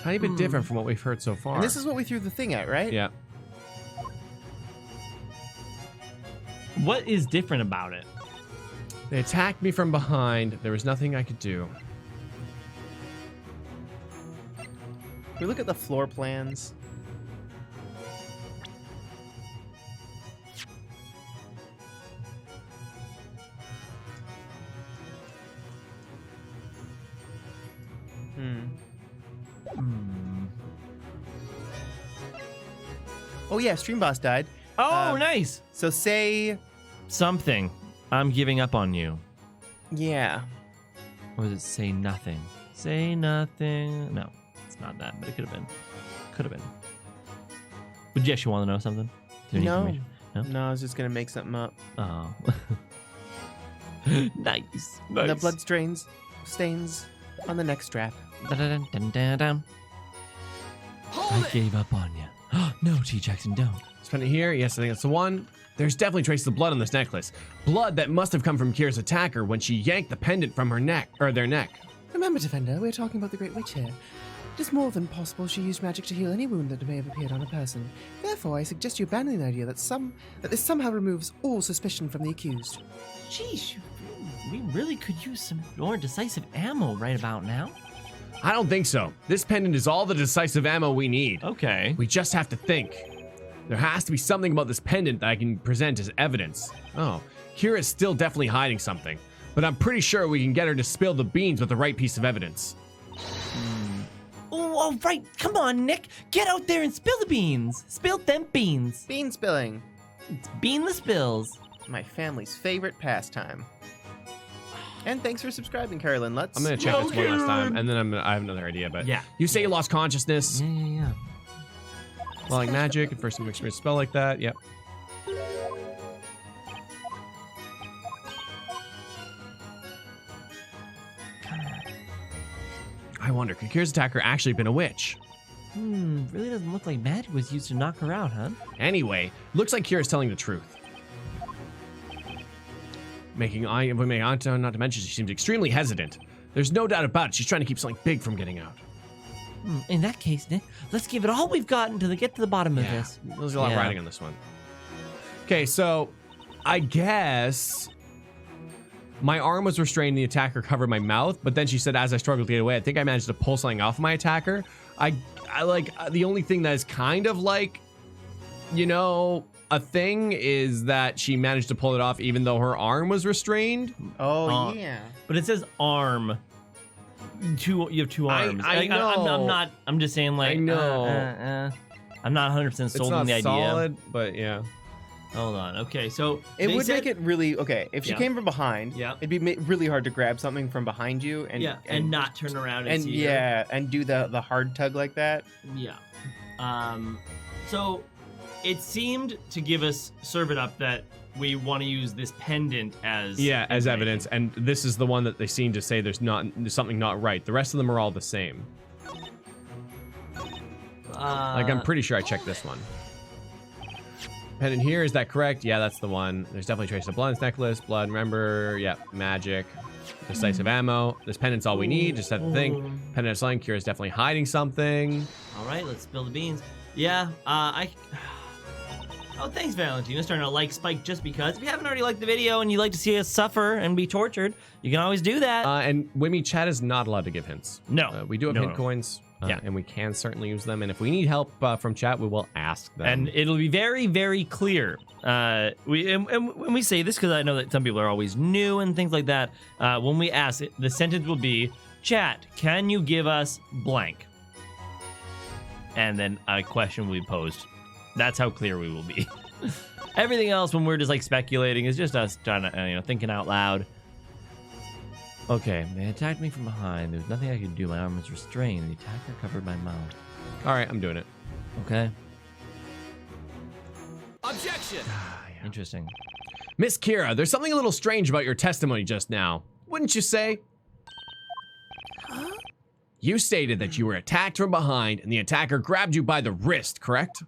Tiny bit different from what we've heard so far. And this is what we threw the thing at, right? Yeah. What is different about it? They attacked me from behind. There was nothing I could do. Can we look at the floor plans? Oh yeah, Stream Boss died. Oh, nice. So say Something. I'm giving up on you. yeah. Or does it say nothing? Say nothing. No, it's not that, but it could have been. Could have been. But yes, you want to know something? Do you need No. information? No, I was just gonna make something up. Oh. Nice. The blood stains on the neck strap. Dun-dun-dun-dun-dun. I gave up on you. No, T. Jackson, don't. Spend it here. Yes, I think that's the one. There's definitely traces of blood on this necklace. Blood that must have come from Kira's attacker when she yanked the pendant from her neck, or their neck. Remember, Defender, we're talking about the Great Witch here. It is more than possible she used magic to heal any wound that may have appeared on a person. Therefore, I suggest you abandon the idea that this somehow removes all suspicion from the accused. Jeez, we really could use some more decisive ammo right about now. I don't think so. This pendant is all the decisive ammo we need. Okay. We just have to think. There has to be something about this pendant that I can present as evidence. Oh, Kira's still definitely hiding something, but I'm pretty sure we can get her to spill the beans with the right piece of evidence. Oh, all right. Come on, Nick. Get out there and spill the beans. Spill them beans. Bean spilling. It's bean the spills. My family's favorite pastime. And thanks for subscribing, Carolyn. Let's. I'm gonna check this one last time, and then I have another idea. But Yeah. you say you lost consciousness. Yeah. Well, like magic, and first time experience a spell like that. Yep. I wonder, could Kira's attacker actually been a witch? Really doesn't look like magic was used to knock her out, huh? Anyway, looks like Kira's telling the truth. Making eye not to mention she seems extremely hesitant. There's no doubt about it. She's trying to keep something big from getting out. In that case, Nick, let's give it all we've got until they get to the bottom of this. There's a lot of writing on this one. Okay, so I guess my arm was restrained. The attacker covered my mouth, but then she said, as I struggled to get away, I think I managed to pull something off my attacker. I like the only thing that is kind of like, you know, a thing is that she managed to pull it off even though her arm was restrained. Oh yeah. But it says arm. You have two arms. I know. I'm just saying, like, I know. I'm not 100% sold on the idea. Solid, but yeah. Hold on. Okay, so It they would said- make it really okay if she Yeah. came from behind. Yeah. It'd be really hard to grab something from behind you and not turn around and, and see her. yeah and do the hard tug like that. Yeah. So it seemed to serve it up that we want to use this pendant as As evidence, and this is the one that they seem to say there's something not right. The rest of them are all the same. Like, I'm pretty sure I checked this one. Pendant here, is that correct? Yeah, that's the one. There's definitely traces of blood in this necklace. Blood, remember? Yeah, magic. Decisive ammo. This pendant's all we need. Just have to think. Pendant of Slang Cure is definitely hiding something. All right, let's spill the beans. Yeah, Oh, thanks, Valentina. Starting to like Spike just because. If you haven't already liked the video and you'd like to see us suffer and be tortured, you can always do that. And Wimmy, chat is not allowed to give hints. No. We do have hint coins. Yeah. And we can certainly use them. And if we need help from chat, we will ask them. And it'll be very, very clear. And when we say this, because I know that some people are always new and things like that, when we ask it, the sentence will be, chat, can you give us blank? And then a question will be posed. That's how clear we will be. Everything else, when we're just like speculating, is just us trying to, thinking out loud. Okay, they attacked me from behind. There's nothing I could do. My arm was restrained. The attacker covered my mouth. All right, I'm doing it. Okay. Objection! Interesting. Miss Kira, there's something a little strange about your testimony just now. Wouldn't you say? Huh? You stated that you were attacked from behind and the attacker grabbed you by the wrist, correct?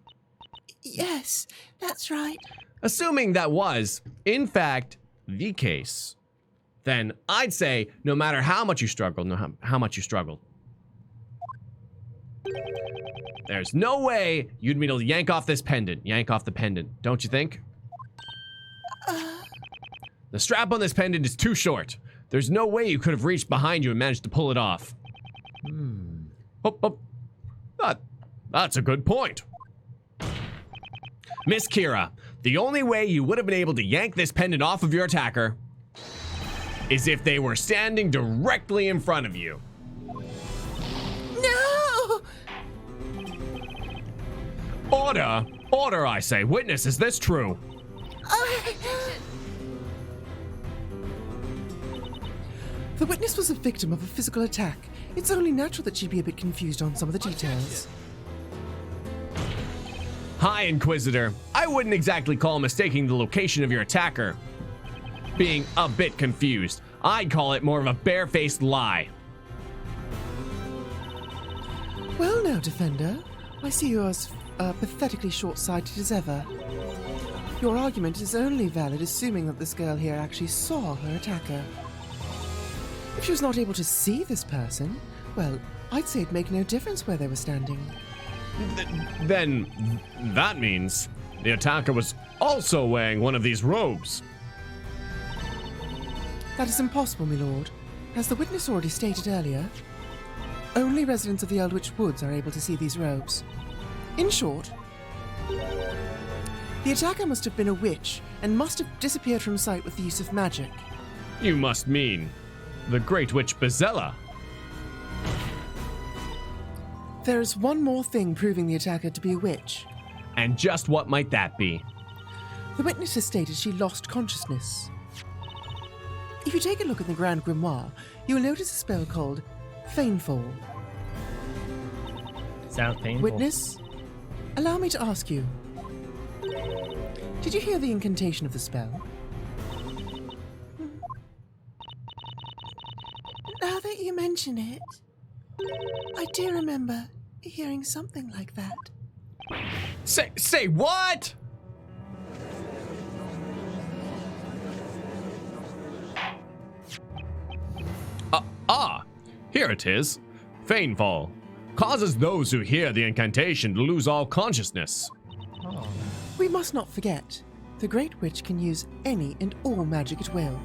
Yes, that's right. Assuming that was, in fact, the case, then I'd say no matter how much you struggled, there's no way you'd be able to yank off this pendant, yank off the pendant, don't you think? The strap on this pendant is too short. There's no way you could have reached behind you and managed to pull it off. That's a good point. Miss Kira, the only way you would have been able to yank this pendant off of your attacker is if they were standing directly in front of you. No! Order! Order, I say. Witness, is this true? The witness was a victim of a physical attack. It's only natural that she'd be a bit confused on some of the details. Hi, Inquisitor. I wouldn't exactly call mistaking the location of your attacker being a bit confused. I'd call it more of a barefaced lie. Well now, Defender, I see you're as pathetically short-sighted as ever. Your argument is only valid assuming that this girl here actually saw her attacker. If she was not able to see this person, well, I'd say it'd make no difference where they were standing. Then that means the attacker was also wearing one of these robes. That is impossible, my lord. As the witness already stated earlier, only residents of the Eldritch Woods are able to see these robes. In short, the attacker must have been a witch and must have disappeared from sight with the use of magic. You must mean the Great Witch Bezella. There is one more thing proving the attacker to be a witch. And just what might that be? The witness has stated she lost consciousness. If you take a look at the Grand Grimoire, you will notice a spell called Feign-Fall. Sounds painful. Witness, allow me to ask you. Did you hear the incantation of the spell? Now that you mention it, I do remember hearing something like that. Say what? Here it is. Feign-Fall. Causes those who hear the incantation to lose all consciousness. We must not forget, the Great Witch can use any and all magic at will.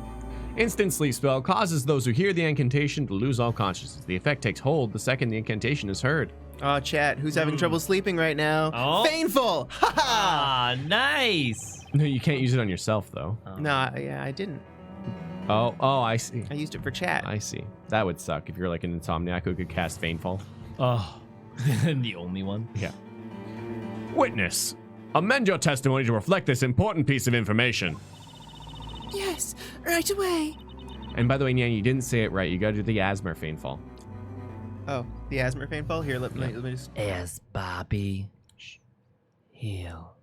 Instant sleep spell causes those who hear the incantation to lose all consciousness. The effect takes hold the second the incantation is heard. Oh, chat, who's having trouble sleeping right now? Oh. Feign-Fall! Ha ha! Ah, nice. No, you can't use it on yourself, though. No, yeah, I didn't. Oh, I see. I used it for chat. I see. That would suck if you're like an insomniac who could cast Feign-Fall. Oh, the only one. Yeah. Witness, amend your testimony to reflect this important piece of information. Yes, right away. And by the way, Nyan, you didn't say it right. You gotta do the Asmer Feign-Fall. Oh, the Asmer Feign-Fall? Here, let me just... As Bobby. Heal.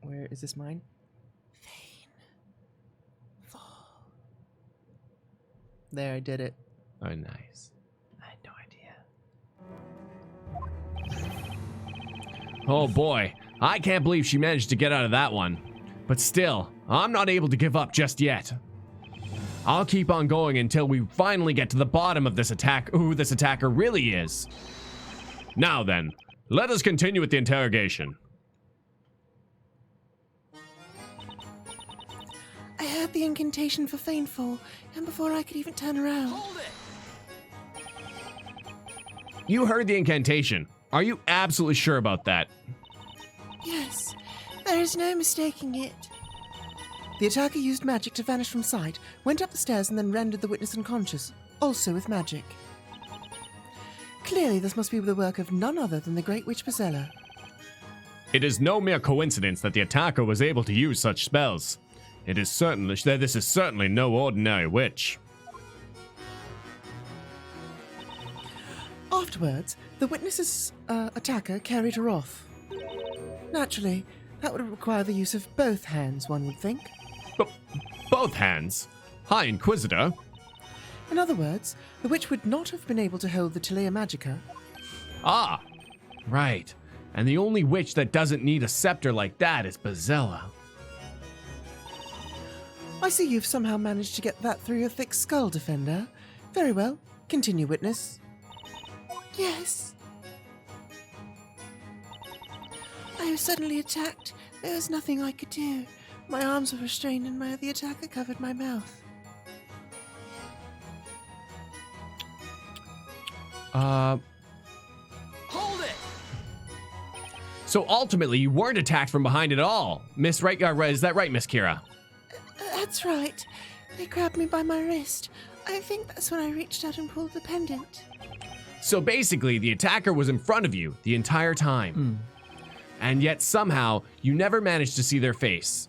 Where is this mine? There, I did it. Oh, nice. I had no idea. Oh boy, I can't believe she managed to get out of that one. But still, I'm not able to give up just yet. I'll keep on going until we finally get to the bottom of this attack, who this attacker really is. Now then, let us continue with the interrogation. I heard the incantation for Feign-Fall, and before I could even turn around. Hold it! You heard the incantation. Are you absolutely sure about that? Yes, there is no mistaking it. The attacker used magic to vanish from sight, went up the stairs, and then rendered the witness unconscious, also with magic. Clearly, this must be the work of none other than the Great Witch Bezella. It is no mere coincidence that the attacker was able to use such spells. This is certainly no ordinary witch. Afterwards, the witness's attacker carried her off. Naturally, that would require the use of both hands, one would think. Both hands? Hi, Inquisitor. In other words, the witch would not have been able to hold the Tilea Magica. Ah, right. And the only witch that doesn't need a scepter like that is Bezella. I see you've somehow managed to get that through your thick skull, Defender. Very well. Continue, witness. Yes. I was suddenly attacked. There was nothing I could do. My arms were restrained and the attacker covered my mouth. Hold it! So ultimately, you weren't attacked from behind at all. Miss Wright, is that right, Miss Kira? That's right. They grabbed me by my wrist. I think that's when I reached out and pulled the pendant. So basically, the attacker was in front of you the entire time. And yet somehow you never managed to see their face.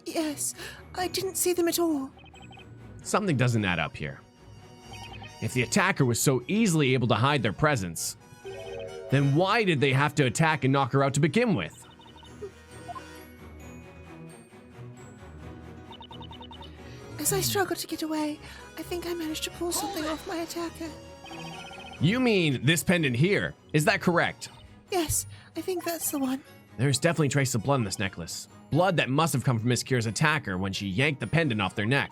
Yes, I didn't see them at all. Something doesn't add up here. If the attacker was so easily able to hide their presence, then why did they have to attack and knock her out to begin with? As I struggled to get away, I think I managed to pull something off my attacker. You mean this pendant here? Is that correct? Yes, I think that's the one. There's definitely traces of blood in this necklace. Blood that must have come from Miss Kira's attacker when she yanked the pendant off their neck.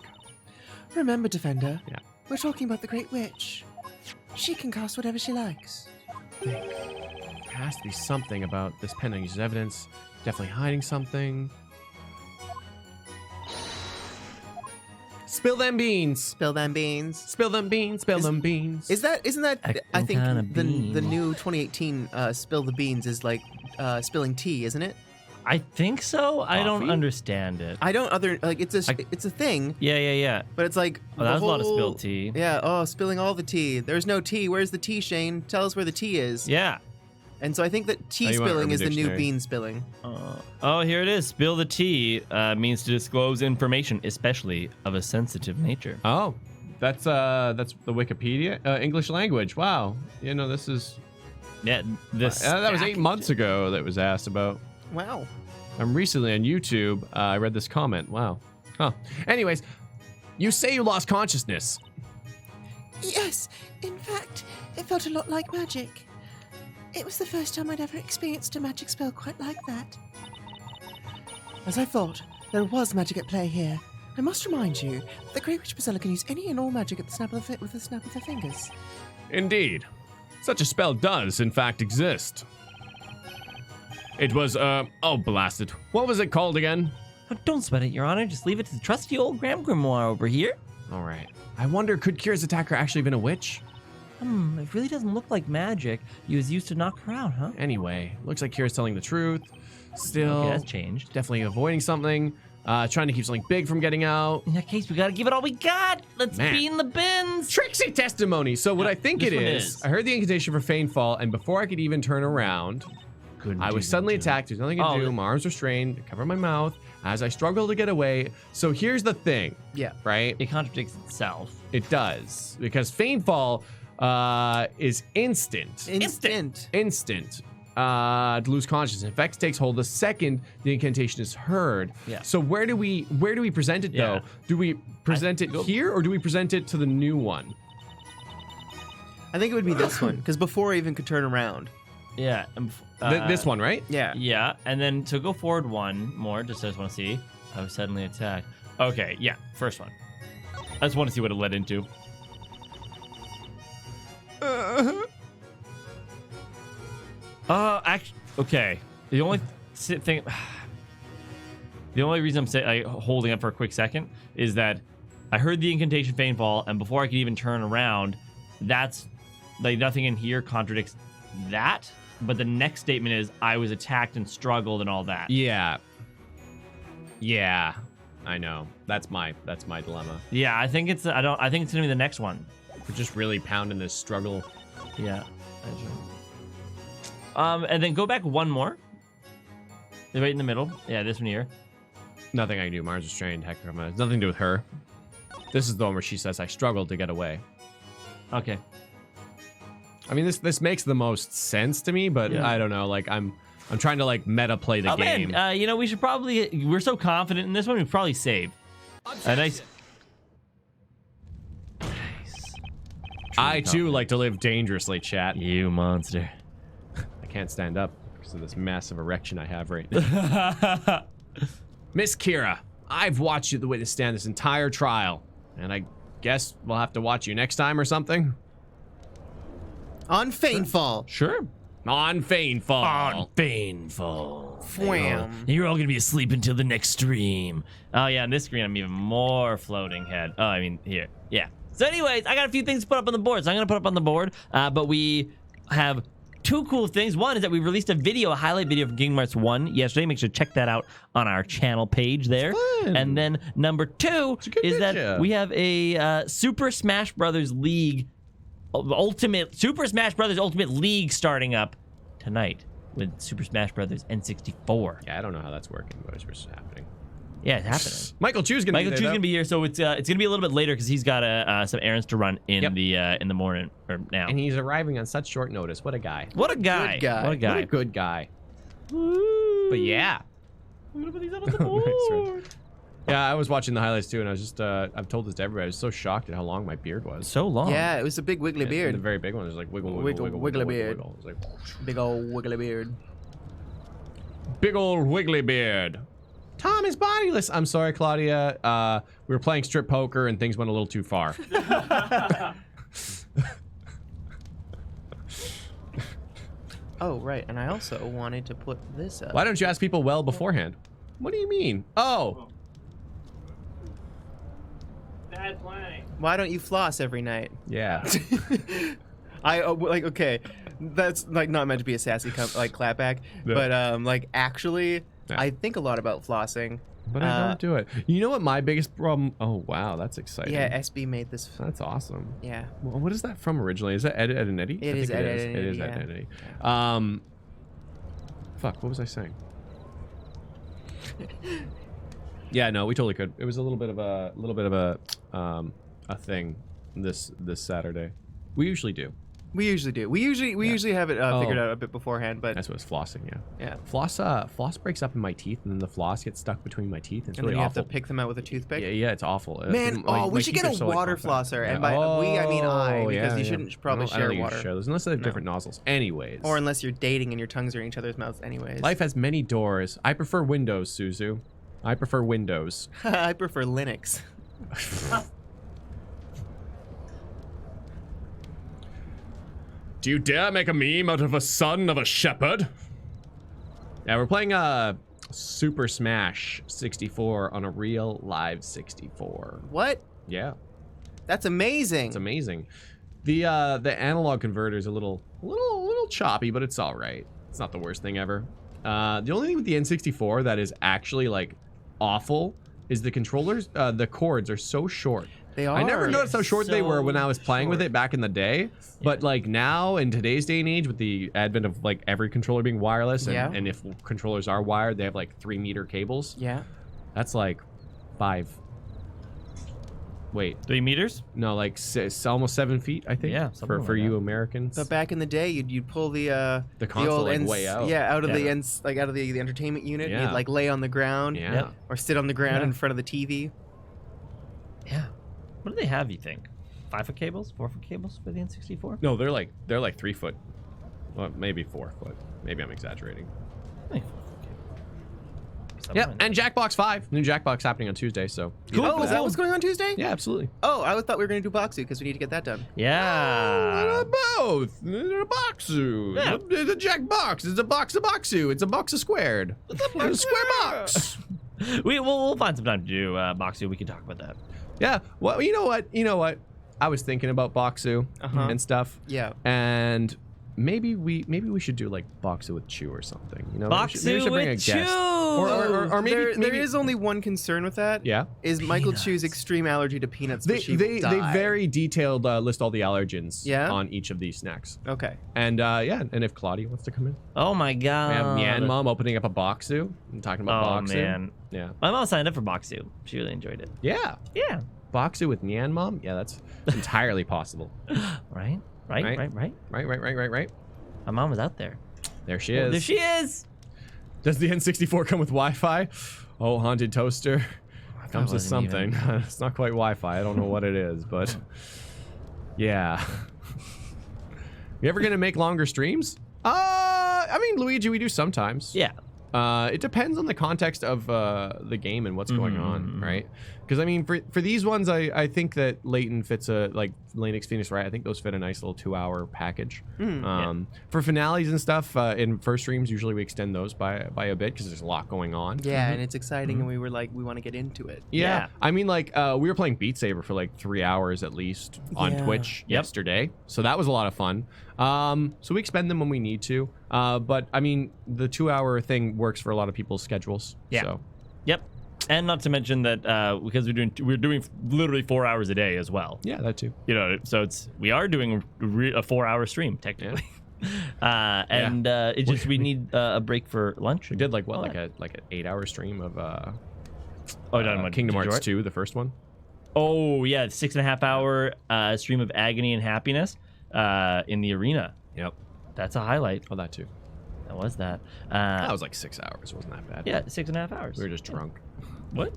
Remember, Defender? Yeah. We're talking about the Great Witch. She can cast whatever she likes. There has to be something about this pendant uses evidence. Definitely hiding something. Spill them beans. Spill them beans. Spill them beans. Spill them beans. Isn't that I think kinda the bean. new 2018 spill the beans is like spilling tea, isn't it? I think so. I don't Coffee? understand it. I don't like it's a thing, Yeah. but it's like Oh, that was a lot of whole- spilled tea. Yeah, spilling all the tea. There's no tea. Where's the tea, Shane? Tell us where the tea is. Yeah. And so I think that tea you want spilling Urban is the new Dictionary. bean spilling. Oh, here it is. Spill the tea means to disclose information, especially of a sensitive nature. Oh, that's the Wikipedia English language. Wow. You know, this is Yeah, this that was 8 months ago that was asked about. Wow. Recently on YouTube, I read this comment. Wow. Huh. Anyways, you say you lost consciousness. Yes, in fact, it felt a lot like magic. It was the first time I'd ever experienced a magic spell quite like that. As I thought, there was magic at play here. I must remind you that the Great Witch Priscilla can use any and all magic at the snap of with the snap of her fingers. Indeed. Such a spell does, in fact, exist. It was, oh, blasted. What was it called again? Oh, don't sweat it, Your Honor. Just leave it to the trusty old Graham Grimoire over here. All right. I wonder, could Kira's attacker actually have been a witch? It really doesn't look like magic. He was used to knock her out, huh? Anyway, looks like Kira's telling the truth. Still, Okay, that's changed. definitely avoiding something. Trying to keep something big from getting out. In that case, we gotta give it all we got. Let's Man. be in the bins. Trixie testimony. So what I think this it one is, I heard the incantation for Feign-Fall, and before I could even turn around, I was suddenly attacked. There's nothing I could do. My arms were strained. I covered my mouth as I struggled to get away. So here's the thing. Yeah. Right? It contradicts itself. It does. Because Feign-Fall is instant. Instant. To lose consciousness. In fact, it takes hold the second the incantation is heard. Yeah. So where do we present it though? Yeah. Do we present it here or do we present it to the new one? I think it would be this one because before I even could turn around. Yeah. This one, right? Yeah. Yeah, and then to go forward one more, just I just want to see. I was suddenly attacked. Okay, yeah, first one. I just want to see what it led into. Actually, okay. The only thing, the only reason I'm holding up for a quick second is that I heard the incantation Feign-Fall, and before I could even turn around, that's like nothing in here contradicts that. But the next statement is I was attacked and struggled and all that. Yeah. Yeah. I know. That's my dilemma. Yeah, I think it's I think it's gonna be the next one. We're just really pounding this struggle. Yeah. And then go back one more. Right in the middle. Yeah, this one here. Nothing I can do. Mars is trained. Heck, it's nothing to do with her. This is the one where she says I struggled to get away. Okay. I mean, this makes the most sense to me, but Yeah. I don't know. Like I'm trying to like meta play the game. Man, you know, we should probably. We're so confident in this one. We probably save. A nice. I too like to live dangerously, chat. You monster. I can't stand up because of this massive erection I have right now. Miss Kira, I've watched you the way to stand this entire trial, and I guess we'll have to watch you next time or something. On Feign-Fall. Sure. On Feign-Fall. On Feign-Fall. Wham. You're all gonna be asleep until the next stream. Oh yeah, on this screen I'm even more floating head. Oh, I mean here. Yeah. So anyways, I got a few things to put up on the board. So I'm gonna put up on the board. But we have two cool things. One is that we released a video, a highlight video from Kingdom Hearts 1 yesterday. Make sure to check that out on our channel page there. And then number two is that we have a Super Smash Brothers League Super Smash Brothers Ultimate League starting up tonight. with Super Smash Brothers N64. Yeah, I don't know how that's working, but it's happening. Yeah, it's happening. Michael Chu's gonna Michael be Chu's there, gonna be here, so it's gonna be a little bit later because he's got some errands to run in the morning or now. and he's arriving on such short notice. What a guy. What a guy! Good guy. What a guy! What a good guy. But yeah. I'm gonna put these up on the board. Yeah, I was watching the highlights too, and I was just, I've told this to everybody, I was so shocked at how long my beard was. So long. Yeah, it was a big wiggly And beard. the very big one was like wiggle, wiggle, wiggle, Wiggly wiggle, beard. wiggle. It was like, Big old wiggly beard. big old wiggly beard. Tom is bodiless. I'm sorry, Claudia. We were playing strip poker and things went a little too far. Oh, right. And I also wanted to put this up. Why don't you ask people well beforehand? What do you mean? Oh. Bad planning. Why don't you floss every night? Yeah. Okay, that's like not meant to be a sassy clapback, No. but like actually, Yeah. I think a lot about flossing. But I don't do it. You know what my biggest problem? Oh, wow. That's exciting. Yeah, SB made this. That's awesome. Yeah. Well, what is that from originally? Is that Ed and Eddie? It is Ed, Ed, and It is Eddie, Ed yeah. and Eddie. Fuck, what was I saying? Yeah, no, we totally could. It was a little bit of a thing this Saturday. We usually do. We usually do. We usually have it figured Oh. out a bit beforehand, but That's what it's flossing, yeah. yeah. Floss breaks up in my teeth, and then the floss gets stuck between my teeth. It's And really then you awful. have to pick them out with a toothpick. Yeah, it's awful. Man, we should get a water flosser, and by we I mean I, because you shouldn't probably I don't share think you water. should share those unless they have No. different nozzles. Anyways, Or unless you're dating and your tongues are in each other's mouths anyways. life has many doors. I prefer Windows, Suzu. I prefer Windows. I prefer Linux. Do you dare make a meme out of a son of a shepherd? Yeah, we're playing Super Smash 64 on a real live 64. What? Yeah, That's amazing. it's amazing. The analog converter is a little choppy, but it's all right. It's not the worst thing ever. The only thing with the N64 that is actually like awful is the controllers. The cords are so short. They are. I never noticed how short they were when I was playing with short. it back in the day. But like now in today's day and age, with the advent of like every controller being wireless, and, Yeah. and if controllers are wired, they have like 3-meter cables. Yeah. That's like 5. Wait, 3 meters? no, like almost 7 feet, I think. Yeah, for something for like you that. Americans. But back in the day, you'd pull the console, old like, ends, way out. Yeah, out of Yeah. the ends, like out of the entertainment unit. Yeah. You'd like lay on the ground. yeah. Yep. Or sit on the ground Yeah. in front of the TV. Yeah. What do they have, you think? 5-foot cables? 4-foot cables for the N64? No, they're like 3 foot. Well, maybe 4 foot. Maybe I'm exaggerating. I think 4-foot cable. Yep, and Jackbox 5. New Jackbox happening on Tuesday, so. Oh, is that what's going on Tuesday? Yeah, absolutely. Oh, I thought we were going to do Boxu because we need to get that done. Yeah. Both. A Boxu. Yeah. It's a Jackbox. It's a box of Boxu. It's a box of squared. It's a square box. We'll find some time to do Boxu. We can talk about that. Yeah. Well, you know what? I was thinking about Boxu and stuff. Yeah. And maybe we should do like Boxu with Chew or something. You know, maybe we Boxu should bring a with guest. Chew! Or maybe there is only one concern with that. Yeah. Is Michael Chu's extreme allergy to peanuts, which he will They die. very detailed list all the allergens Yeah? on each of these snacks. Okay. And and if Claudia wants to come in, Oh my god. we have Nyan Mom opening up a Boxu and talking about Oh Boxu. man. Yeah. My mom signed up for Boxu. She really enjoyed it. Yeah. Yeah. Boxu with Nyan Mom? Yeah, that's entirely possible. Right? Right? Right. My mom was out there. There she is. There she is. Does the N64 come with Wi-Fi? Oh, haunted toaster. Comes with wasn't something. It's not quite Wi-Fi. I don't know what it is, but yeah. You ever gonna make longer streams? I mean, Luigi, we do sometimes. Yeah. It depends on the context of the game and what's going on, right? Because I mean, for these ones, I think that Layton fits like Layton Phoenix Wright. I think those fit a nice little 2-hour package. For finales and stuff in first streams, usually we extend those by a bit because there's a lot going on. Yeah, and it's exciting, and we were like, we want to get into it. Yeah. I mean, like we were playing Beat Saber for like 3 hours at least on Yeah. Twitch yesterday, so that was a lot of fun. So we expend them when we need to. But I mean, the 2-hour thing works for a lot of people's schedules. Yeah. So. Yep. And not to mention that because we're doing literally 4 hours a day as well. Yeah, that too. You know, so we are doing a 4-hour stream technically. It's just we need a break for lunch. We did like what, like an 8-hour stream of Did Kingdom you Hearts enjoy it? 2, the first one. Oh yeah, 6.5 hour stream of agony and happiness in the arena. Yep. That's a highlight. Oh, that too. That was that. That was like 6 hours. Wasn't that bad? Yeah, 6.5 hours. We were just drunk. What?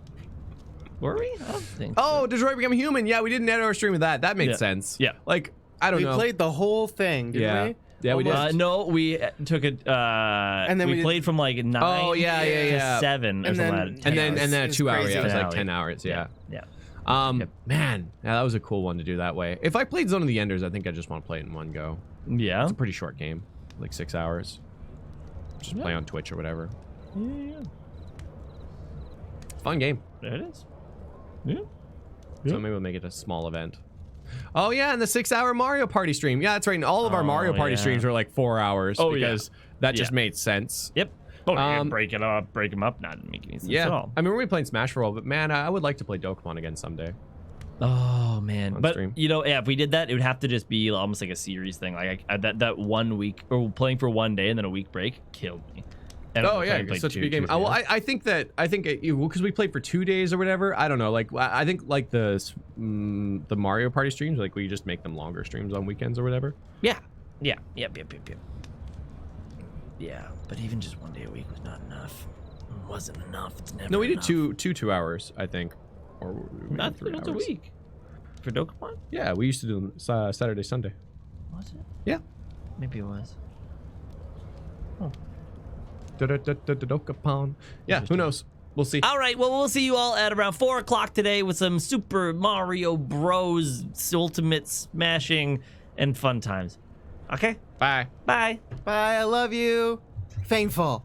Were we? I don't think. Oh, Detroit Become Human. Yeah, we did an 8-hour stream of that. That made sense. Yeah. Like, I don't We know. played the whole thing, didn't we? Yeah, we did. No, we took it. And then we we played from like 9 to 7 or And something then- like that. and then a It's 2 hour. crazy. Yeah, it was like Finale. 10 hours. Yeah. Yeah. Man, yeah, that was a cool one to do that way. If I played Zone of the Enders, I think I just want to play it in one go. Yeah. It's a pretty short game, like 6 hours. Just play on Twitch or whatever. Yeah. Fun game. There it is. Yeah. So maybe we'll make it a small event. Oh yeah, and the 6-hour Mario Party stream. Yeah, that's right. And all of our Mario Party streams are like 4 hours because that just made sense. Yep. Oh, yeah, break them up, not make any sense at all. I mean, we're playing Smash for all, but man, I would like to play Dokapon again someday. Oh man, On but stream. you know, yeah, if we did that, it would have to just be almost like a series thing. Like that 1 week or playing for one day and then a week break killed me. And Oh yeah, playing, like, it's such a two- big game. two or Well, three I think because we played for 2 days or whatever. I don't know. Like I think like the Mario Party streams, like we just make them longer streams on weekends or whatever. Yeah. Yep. Yeah, but even just 1 day a week was not enough. It wasn't enough. It's never. No, we did enough. 2 hours, I think, or we Not did 3 once a hours. week for Dokapon. Yeah, we used to do them Saturday, Sunday. Was it? Yeah. Maybe it was. Dokapon. Yeah, who knows? We'll see. All right, well, we'll see you all at around 4 o'clock today with some Super Mario Bros. Ultimate smashing and fun times. Okay? Bye. Bye. Bye, I love you. Fameful.